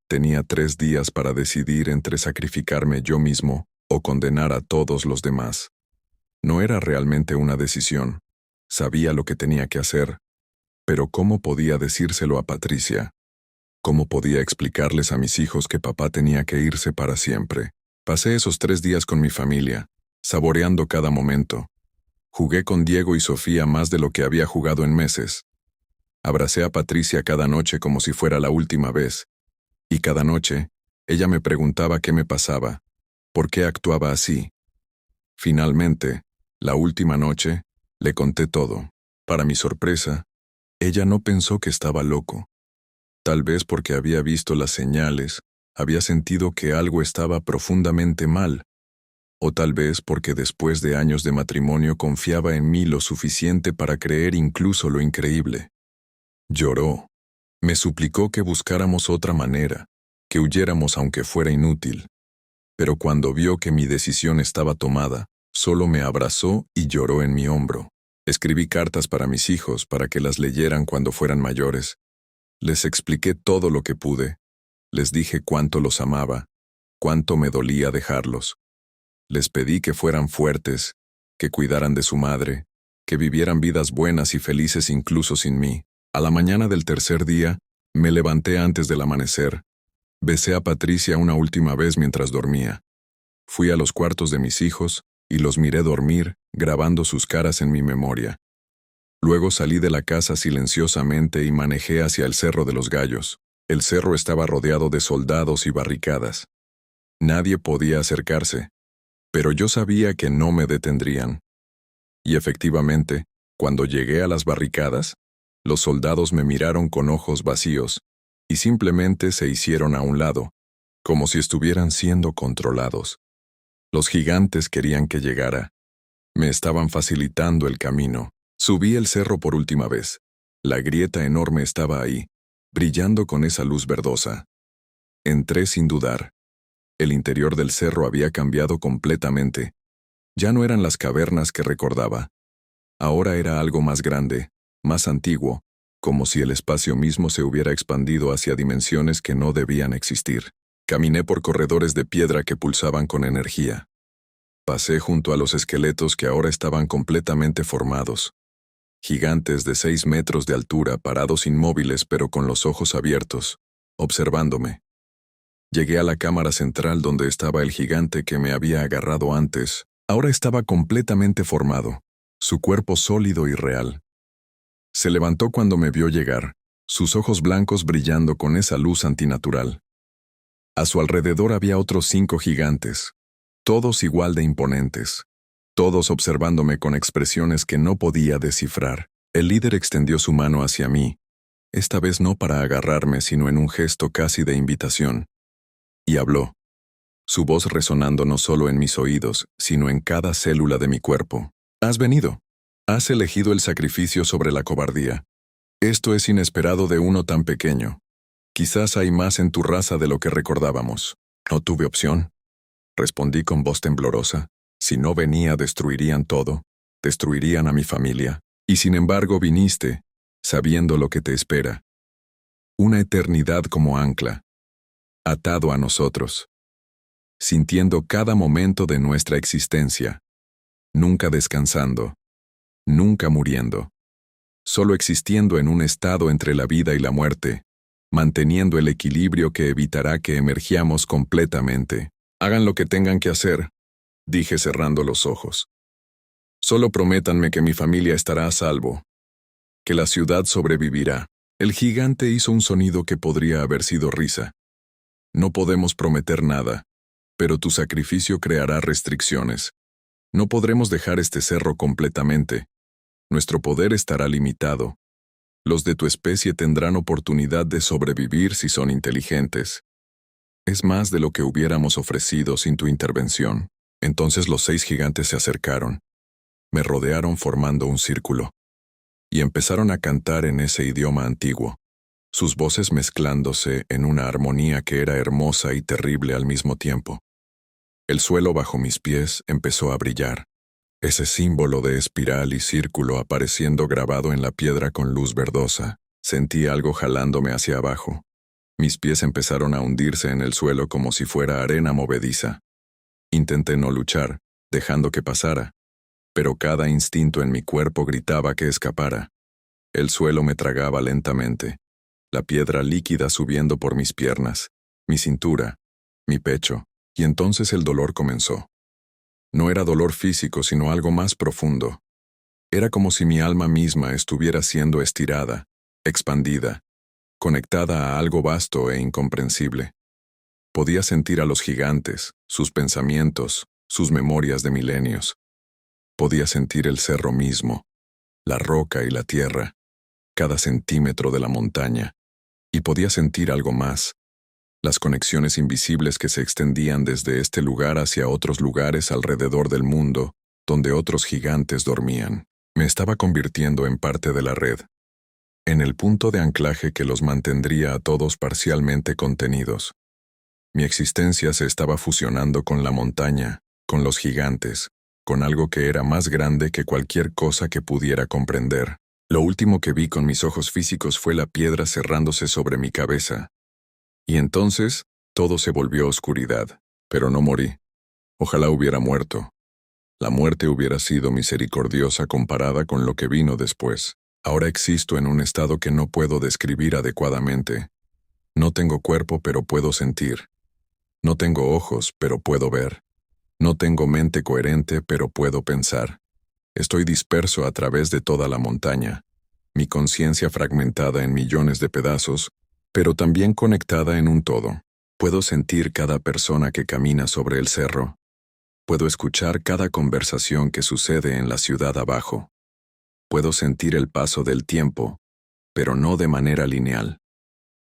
Tenía 3 días para decidir entre sacrificarme yo mismo o condenar a todos los demás. No era realmente una decisión. Sabía lo que tenía que hacer. Pero ¿cómo podía decírselo a Patricia? ¿Cómo podía explicarles a mis hijos que papá tenía que irse para siempre? Pasé esos 3 días con mi familia, saboreando cada momento. Jugué con Diego y Sofía más de lo que había jugado en meses. Abracé a Patricia cada noche como si fuera la última vez, y cada noche, ella me preguntaba qué me pasaba, por qué actuaba así. Finalmente, la última noche, le conté todo. Para mi sorpresa, ella no pensó que estaba loco. Tal vez porque había visto las señales, había sentido que algo estaba profundamente mal, o tal vez porque después de años de matrimonio confiaba en mí lo suficiente para creer incluso lo increíble. Lloró. Me suplicó que buscáramos otra manera, que huyéramos aunque fuera inútil. Pero cuando vio que mi decisión estaba tomada, solo me abrazó y lloró en mi hombro. Escribí cartas para mis hijos para que las leyeran cuando fueran mayores. Les expliqué todo lo que pude. Les dije cuánto los amaba, cuánto me dolía dejarlos. Les pedí que fueran fuertes, que cuidaran de su madre, que vivieran vidas buenas y felices incluso sin mí. A la mañana del tercer día, me levanté antes del amanecer. Besé a Patricia una última vez mientras dormía. Fui a los cuartos de mis hijos y los miré dormir, grabando sus caras en mi memoria. Luego salí de la casa silenciosamente y manejé hacia el Cerro de los Gallos. El cerro estaba rodeado de soldados y barricadas. Nadie podía acercarse, pero yo sabía que no me detendrían. Y efectivamente, cuando llegué a las barricadas, los soldados me miraron con ojos vacíos y simplemente se hicieron a un lado, como si estuvieran siendo controlados. Los gigantes querían que llegara. Me estaban facilitando el camino. Subí el cerro por última vez. La grieta enorme estaba ahí, brillando con esa luz verdosa. Entré sin dudar. El interior del cerro había cambiado completamente. Ya no eran las cavernas que recordaba. Ahora era algo más grande, más antiguo, como si el espacio mismo se hubiera expandido hacia dimensiones que no debían existir. Caminé por corredores de piedra que pulsaban con energía. Pasé junto a los esqueletos que ahora estaban completamente formados. Gigantes de 6 metros de altura, parados inmóviles pero con los ojos abiertos, observándome. Llegué a la cámara central donde estaba el gigante que me había agarrado antes. Ahora estaba completamente formado, su cuerpo sólido y real. Se levantó cuando me vio llegar, sus ojos blancos brillando con esa luz antinatural. A su alrededor había otros 5 gigantes, todos igual de imponentes, todos observándome con expresiones que no podía descifrar. El líder extendió su mano hacia mí, esta vez no para agarrarme, sino en un gesto casi de invitación. Y habló, su voz resonando no solo en mis oídos, sino en cada célula de mi cuerpo. Has venido. Has elegido el sacrificio sobre la cobardía. Esto es inesperado de uno tan pequeño. Quizás hay más en tu raza de lo que recordábamos. No tuve opción. Respondí con voz temblorosa. Si no venía, destruirían todo. Destruirían a mi familia. Y sin embargo viniste, sabiendo lo que te espera. Una eternidad como ancla, atado a nosotros, sintiendo cada momento de nuestra existencia, nunca descansando, nunca muriendo, solo existiendo en un estado entre la vida y la muerte, manteniendo el equilibrio que evitará que emergiamos completamente. Hagan lo que tengan que hacer, dije cerrando los ojos. Solo prométanme que mi familia estará a salvo, que la ciudad sobrevivirá. El gigante hizo un sonido que podría haber sido risa. No podemos prometer nada, pero tu sacrificio creará restricciones. No podremos dejar este cerro completamente. Nuestro poder estará limitado. Los de tu especie tendrán oportunidad de sobrevivir si son inteligentes. Es más de lo que hubiéramos ofrecido sin tu intervención. Entonces los 6 gigantes se acercaron. Me rodearon formando un círculo. Y empezaron a cantar en ese idioma antiguo, sus voces mezclándose en una armonía que era hermosa y terrible al mismo tiempo. El suelo bajo mis pies empezó a brillar, ese símbolo de espiral y círculo apareciendo grabado en la piedra con luz verdosa. Sentí algo jalándome hacia abajo. Mis pies empezaron a hundirse en el suelo como si fuera arena movediza. Intenté no luchar, dejando que pasara, pero cada instinto en mi cuerpo gritaba que escapara. El suelo me tragaba lentamente, la piedra líquida subiendo por mis piernas, mi cintura, mi pecho, Y entonces el dolor comenzó. No era dolor físico, sino algo más profundo. Era como si mi alma misma estuviera siendo estirada, expandida, conectada a algo vasto e incomprensible. Podía sentir a los gigantes, sus pensamientos, sus memorias de milenios. Podía sentir el cerro mismo, la roca y la tierra, cada centímetro de la montaña. Y podía sentir algo más, las conexiones invisibles que se extendían desde este lugar hacia otros lugares alrededor del mundo, donde otros gigantes dormían. Me estaba convirtiendo en parte de la red, en el punto de anclaje que los mantendría a todos parcialmente contenidos. Mi existencia se estaba fusionando con la montaña, con los gigantes, con algo que era más grande que cualquier cosa que pudiera comprender. Lo último que vi con mis ojos físicos fue la piedra cerrándose sobre mi cabeza. Y entonces, todo se volvió oscuridad, pero no morí. Ojalá hubiera muerto. La muerte hubiera sido misericordiosa comparada con lo que vino después. Ahora existo en un estado que no puedo describir adecuadamente. No tengo cuerpo, pero puedo sentir. No tengo ojos, pero puedo ver. No tengo mente coherente, pero puedo pensar. Estoy disperso a través de toda la montaña, mi conciencia fragmentada en millones de pedazos, pero también conectada en un todo. Puedo sentir cada persona que camina sobre el cerro. Puedo escuchar cada conversación que sucede en la ciudad abajo. Puedo sentir el paso del tiempo, pero no de manera lineal.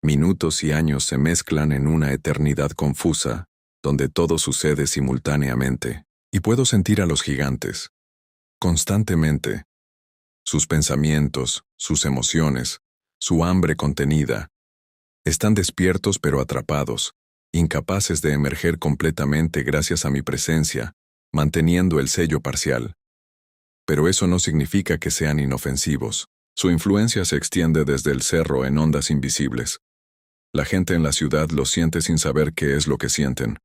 Minutos y años se mezclan en una eternidad confusa, donde todo sucede simultáneamente. Y puedo sentir a los gigantes, constantemente. Sus pensamientos, sus emociones, su hambre contenida. Están despiertos pero atrapados, incapaces de emerger completamente gracias a mi presencia, manteniendo el sello parcial. Pero eso no significa que sean inofensivos. Su influencia se extiende desde el cerro en ondas invisibles. La gente en la ciudad lo siente sin saber qué es lo que sienten.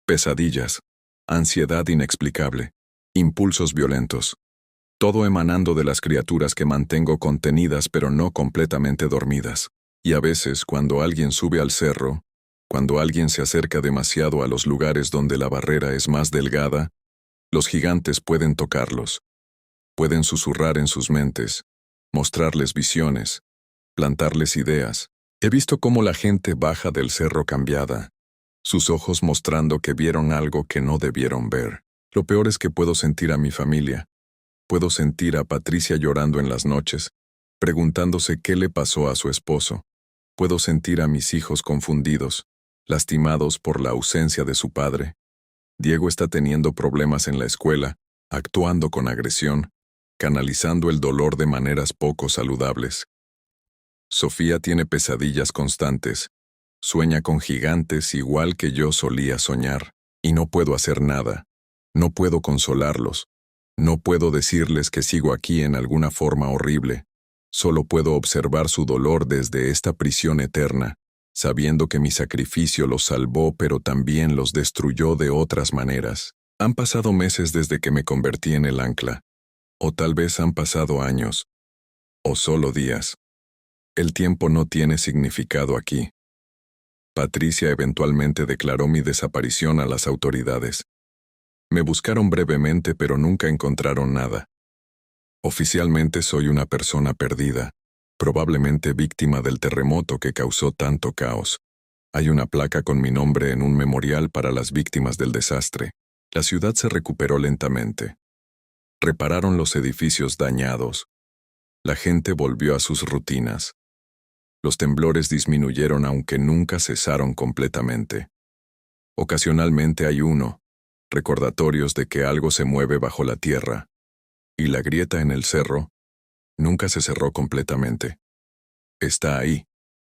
Pesadillas, ansiedad inexplicable, impulsos violentos. Todo emanando de las criaturas que mantengo contenidas pero no completamente dormidas. Y a veces, cuando alguien sube al cerro, cuando alguien se acerca demasiado a los lugares donde la barrera es más delgada, los gigantes pueden tocarlos. Pueden susurrar en sus mentes, mostrarles visiones, plantarles ideas. He visto cómo la gente baja del cerro cambiada, sus ojos mostrando que vieron algo que no debieron ver. Lo peor es que puedo sentir a mi familia. Puedo sentir a Patricia llorando en las noches, preguntándose qué le pasó a su esposo. Puedo sentir a mis hijos confundidos, lastimados por la ausencia de su padre. Diego está teniendo problemas en la escuela, actuando con agresión, canalizando el dolor de maneras poco saludables. Sofía tiene pesadillas constantes, sueña con gigantes igual que yo solía soñar, y no puedo hacer nada. No puedo consolarlos. No puedo decirles que sigo aquí en alguna forma horrible. Solo puedo observar su dolor desde esta prisión eterna, sabiendo que mi sacrificio los salvó pero también los destruyó de otras maneras. Han pasado meses desde que me convertí en el ancla. O tal vez han pasado años. O solo días. El tiempo no tiene significado aquí. Patricia eventualmente declaró mi desaparición a las autoridades. Me buscaron brevemente pero nunca encontraron nada. Oficialmente soy una persona perdida, probablemente víctima del terremoto que causó tanto caos. Hay una placa con mi nombre en un memorial para las víctimas del desastre. La ciudad se recuperó lentamente. Repararon los edificios dañados. La gente volvió a sus rutinas. Los temblores disminuyeron aunque nunca cesaron completamente. Ocasionalmente hay uno, recordatorios de que algo se mueve bajo la tierra, y la grieta en el cerro nunca se cerró completamente. Está ahí,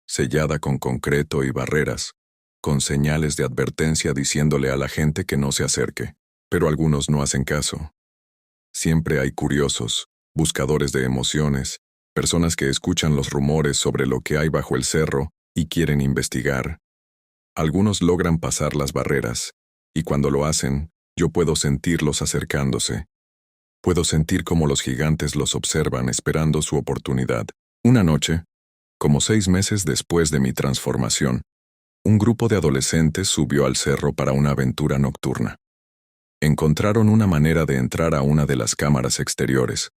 sellada con concreto y barreras, con señales de advertencia diciéndole a la gente que no se acerque, pero algunos no hacen caso. Siempre hay curiosos, buscadores de emociones, personas que escuchan los rumores sobre lo que hay bajo el cerro y quieren investigar. Algunos logran pasar las barreras, y cuando lo hacen, yo puedo sentirlos acercándose. Puedo sentir cómo los gigantes los observan esperando su oportunidad. Una noche, como 6 meses después de mi transformación, Un grupo de adolescentes subió al cerro para una aventura nocturna. Encontraron una manera de entrar a una de las cámaras exteriores.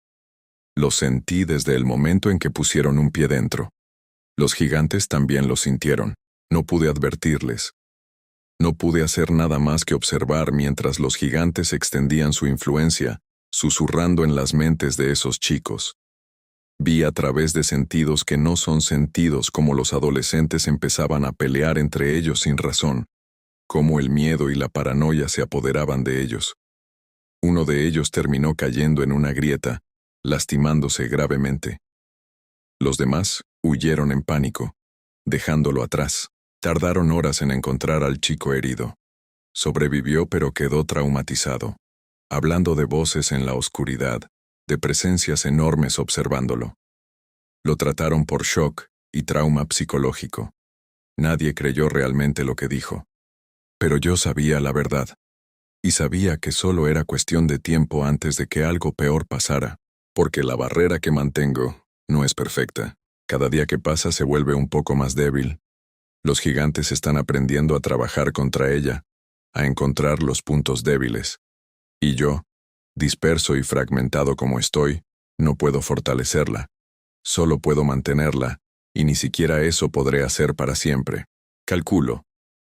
Lo sentí desde el momento en que pusieron un pie dentro. Los gigantes también lo sintieron. No pude advertirles. No pude hacer nada más que observar mientras los gigantes extendían su influencia, susurrando en las mentes de esos chicos. Vi a través de sentidos que no son sentidos cómo los adolescentes empezaban a pelear entre ellos sin razón, cómo el miedo y la paranoia se apoderaban de ellos. Uno de ellos terminó cayendo en una grieta, lastimándose gravemente. Los demás huyeron en pánico, dejándolo atrás. Tardaron horas en encontrar al chico herido. Sobrevivió pero quedó traumatizado, hablando de voces en la oscuridad, de presencias enormes observándolo. Lo trataron por shock y trauma psicológico. Nadie creyó realmente lo que dijo. Pero yo sabía la verdad. Y sabía que solo era cuestión de tiempo antes de que algo peor pasara, porque la barrera que mantengo no es perfecta. Cada día que pasa se vuelve un poco más débil. Los gigantes están aprendiendo a trabajar contra ella, a encontrar los puntos débiles. Y yo, disperso y fragmentado como estoy, no puedo fortalecerla. Solo puedo mantenerla, y ni siquiera eso podré hacer para siempre. Calculo,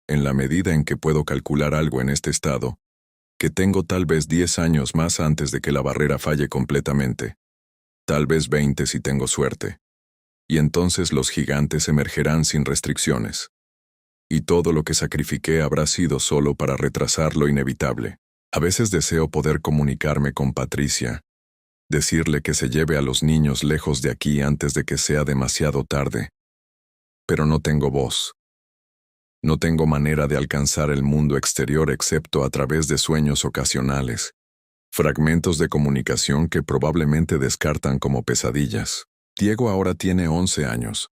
en la medida en que puedo calcular algo en este estado, que tengo tal vez 10 años más antes de que la barrera falle completamente. Tal vez 20 si tengo suerte. Y entonces los gigantes emergerán sin restricciones. Y todo lo que sacrifiqué habrá sido solo para retrasar lo inevitable. A veces deseo poder comunicarme con Patricia, decirle que se lleve a los niños lejos de aquí antes de que sea demasiado tarde. Pero no tengo voz. No tengo manera de alcanzar el mundo exterior excepto a través de sueños ocasionales, fragmentos de comunicación que probablemente descartan como pesadillas. Diego ahora tiene 11 años.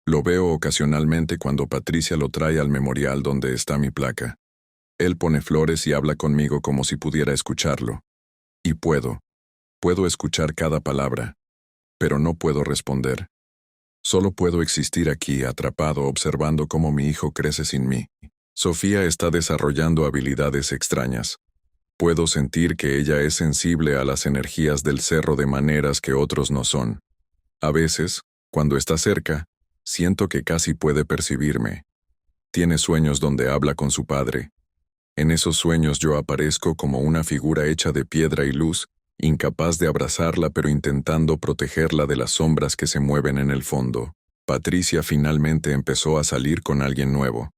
Lo veo ocasionalmente cuando Patricia lo trae al memorial donde está mi placa. Él pone flores y habla conmigo como si pudiera escucharlo. Y puedo escuchar cada palabra, pero no puedo responder. Solo puedo existir aquí atrapado observando cómo mi hijo crece sin mí. Sofía está desarrollando habilidades extrañas. Puedo sentir que ella es sensible a las energías del cerro de maneras que otros no son. A veces, cuando está cerca, siento que casi puede percibirme. Tiene sueños donde habla con su padre. En esos sueños yo aparezco como una figura hecha de piedra y luz, incapaz de abrazarla pero intentando protegerla de las sombras que se mueven en el fondo. Patricia finalmente empezó a salir con alguien nuevo.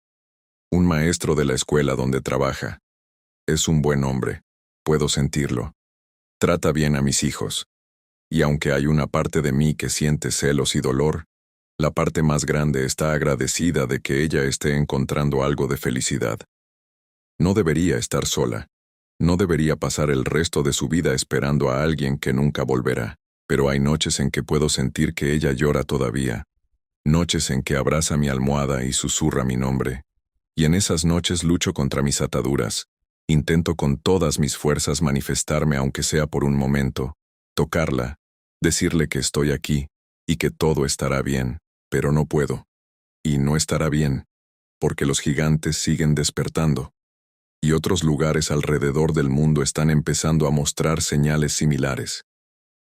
Un maestro de la escuela donde trabaja. Es un buen hombre. Puedo sentirlo. Trata bien a mis hijos. Y aunque hay una parte de mí que siente celos y dolor, la parte más grande está agradecida de que ella esté encontrando algo de felicidad. No debería estar sola. No debería pasar el resto de su vida esperando a alguien que nunca volverá. Pero hay noches en que puedo sentir que ella llora todavía. Noches en que abraza mi almohada y susurra mi nombre. Y en esas noches lucho contra mis ataduras. Intento con todas mis fuerzas manifestarme aunque sea por un momento. Tocarla. Decirle que estoy aquí, y que todo estará bien, pero no puedo. Y no estará bien, porque los gigantes siguen despertando. Y otros lugares alrededor del mundo están empezando a mostrar señales similares.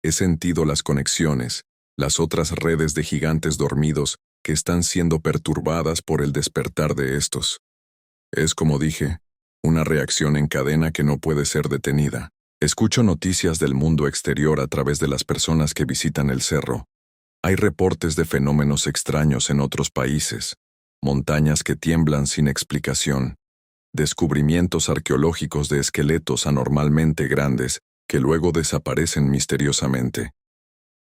He sentido las conexiones, las otras redes de gigantes dormidos que están siendo perturbadas por el despertar de estos. Es como dije, una reacción en cadena que no puede ser detenida. Escucho noticias del mundo exterior a través de las personas que visitan el cerro. Hay reportes de fenómenos extraños en otros países, montañas que tiemblan sin explicación, descubrimientos arqueológicos de esqueletos anormalmente grandes que luego desaparecen misteriosamente.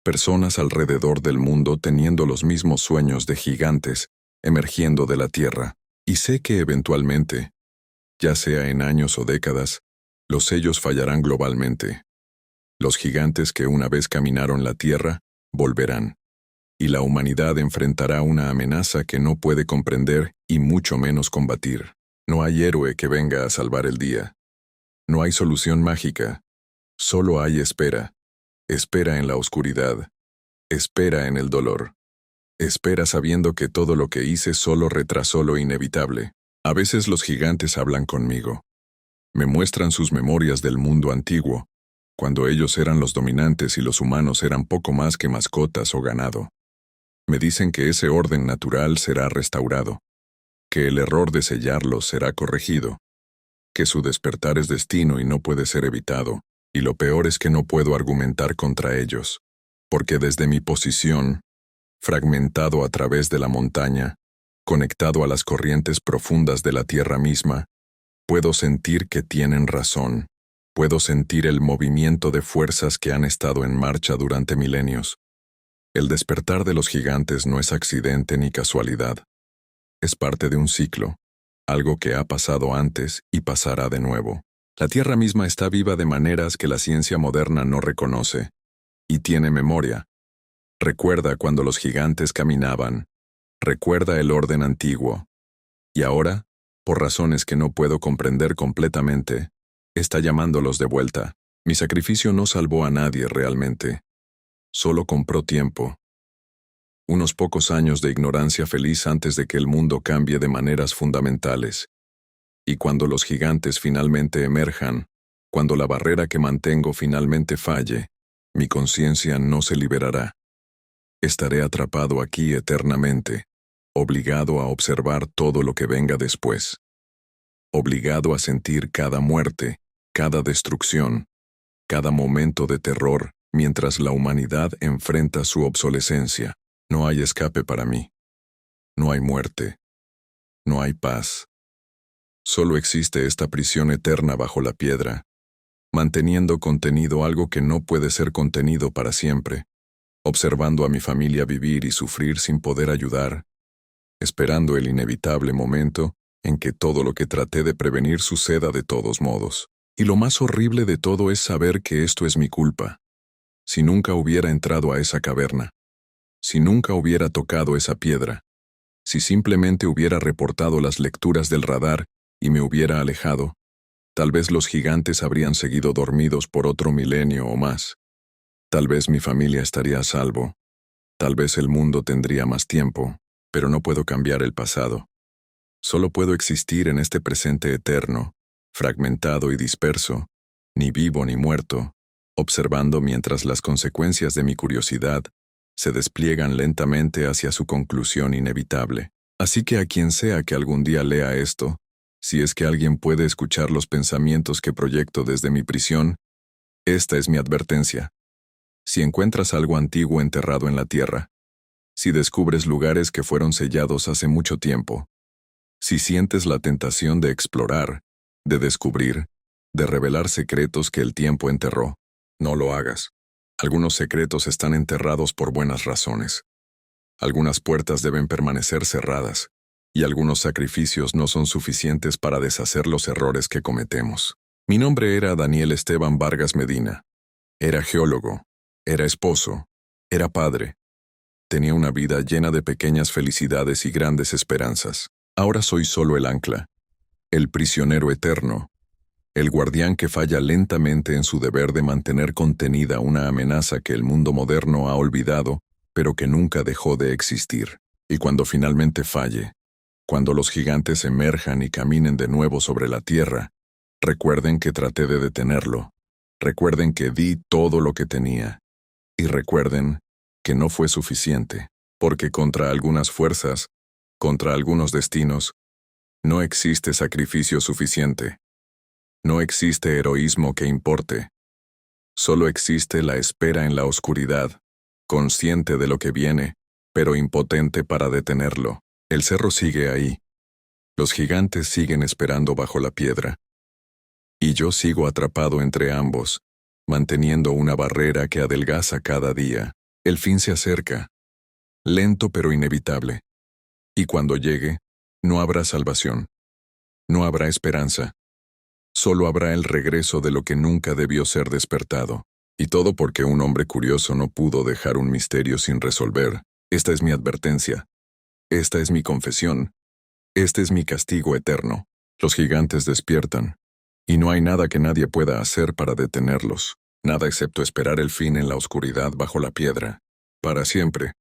Personas alrededor del mundo teniendo los mismos sueños de gigantes emergiendo de la tierra. Y sé que eventualmente, ya sea en años o décadas, los sellos fallarán globalmente. Los gigantes que una vez caminaron la tierra, volverán. Y la humanidad enfrentará una amenaza que no puede comprender y mucho menos combatir. No hay héroe que venga a salvar el día. No hay solución mágica. Solo hay espera. Espera en la oscuridad. Espera en el dolor. Espera sabiendo que todo lo que hice solo retrasó lo inevitable. A veces los gigantes hablan conmigo. Me muestran sus memorias del mundo antiguo, cuando ellos eran los dominantes y los humanos eran poco más que mascotas o ganado. Me dicen que ese orden natural será restaurado, que el error de sellarlos será corregido, que su despertar es destino y no puede ser evitado, y lo peor es que no puedo argumentar contra ellos, porque desde mi posición, fragmentado a través de la montaña, conectado a las corrientes profundas de la tierra misma, puedo sentir que tienen razón. Puedo sentir el movimiento de fuerzas que han estado en marcha durante milenios. El despertar de los gigantes no es accidente ni casualidad. Es parte de un ciclo, algo que ha pasado antes y pasará de nuevo. La Tierra misma está viva de maneras que la ciencia moderna no reconoce, y tiene memoria. Recuerda cuando los gigantes caminaban, recuerda el orden antiguo. Y ahora, por razones que no puedo comprender completamente, está llamándolos de vuelta. Mi sacrificio no salvó a nadie realmente. Solo compró tiempo. Unos pocos años de ignorancia feliz antes de que el mundo cambie de maneras fundamentales. Y cuando los gigantes finalmente emerjan, cuando la barrera que mantengo finalmente falle, mi conciencia no se liberará. Estaré atrapado aquí eternamente, obligado a observar todo lo que venga después. Obligado a sentir cada muerte, cada destrucción, cada momento de terror, mientras la humanidad enfrenta su obsolescencia. No hay escape para mí. No hay muerte. No hay paz. Solo existe esta prisión eterna bajo la piedra, manteniendo contenido algo que no puede ser contenido para siempre, observando a mi familia vivir y sufrir sin poder ayudar, esperando el inevitable momento en que todo lo que traté de prevenir suceda de todos modos. Y lo más horrible de todo es saber que esto es mi culpa. Si nunca hubiera entrado a esa caverna, si nunca hubiera tocado esa piedra, si simplemente hubiera reportado las lecturas del radar y me hubiera alejado, tal vez los gigantes habrían seguido dormidos por otro milenio o más. Tal vez mi familia estaría a salvo. Tal vez el mundo tendría más tiempo, pero no puedo cambiar el pasado. Solo puedo existir en este presente eterno, fragmentado y disperso, ni vivo ni muerto, observando mientras las consecuencias de mi curiosidad se despliegan lentamente hacia su conclusión inevitable. Así que a quien sea que algún día lea esto, si es que alguien puede escuchar los pensamientos que proyecto desde mi prisión, esta es mi advertencia. Si encuentras algo antiguo enterrado en la tierra, si descubres lugares que fueron sellados hace mucho tiempo, si sientes la tentación de explorar, de descubrir, de revelar secretos que el tiempo enterró, no lo hagas. Algunos secretos están enterrados por buenas razones. Algunas puertas deben permanecer cerradas, y algunos sacrificios no son suficientes para deshacer los errores que cometemos. Mi nombre era Daniel Esteban Vargas Medina. Era geólogo, era esposo, era padre. Tenía una vida llena de pequeñas felicidades y grandes esperanzas. Ahora soy solo el ancla, el prisionero eterno, el guardián que falla lentamente en su deber de mantener contenida una amenaza que el mundo moderno ha olvidado, pero que nunca dejó de existir. Y cuando finalmente falle, cuando los gigantes emerjan y caminen de nuevo sobre la tierra, recuerden que traté de detenerlo, recuerden que di todo lo que tenía, y recuerden que no fue suficiente, porque contra algunas fuerzas, contra algunos destinos, no existe sacrificio suficiente. No existe heroísmo que importe. Solo existe la espera en la oscuridad, consciente de lo que viene, pero impotente para detenerlo. El cerro sigue ahí. Los gigantes siguen esperando bajo la piedra. Y yo sigo atrapado entre ambos, manteniendo una barrera que adelgaza cada día. El fin se acerca, lento pero inevitable. Y cuando llegue, no habrá salvación. No habrá esperanza. Solo habrá el regreso de lo que nunca debió ser despertado. Y todo porque un hombre curioso no pudo dejar un misterio sin resolver. Esta es mi advertencia. Esta es mi confesión. Este es mi castigo eterno. Los gigantes despiertan. Y no hay nada que nadie pueda hacer para detenerlos. Nada excepto esperar el fin en la oscuridad bajo la piedra. Para siempre.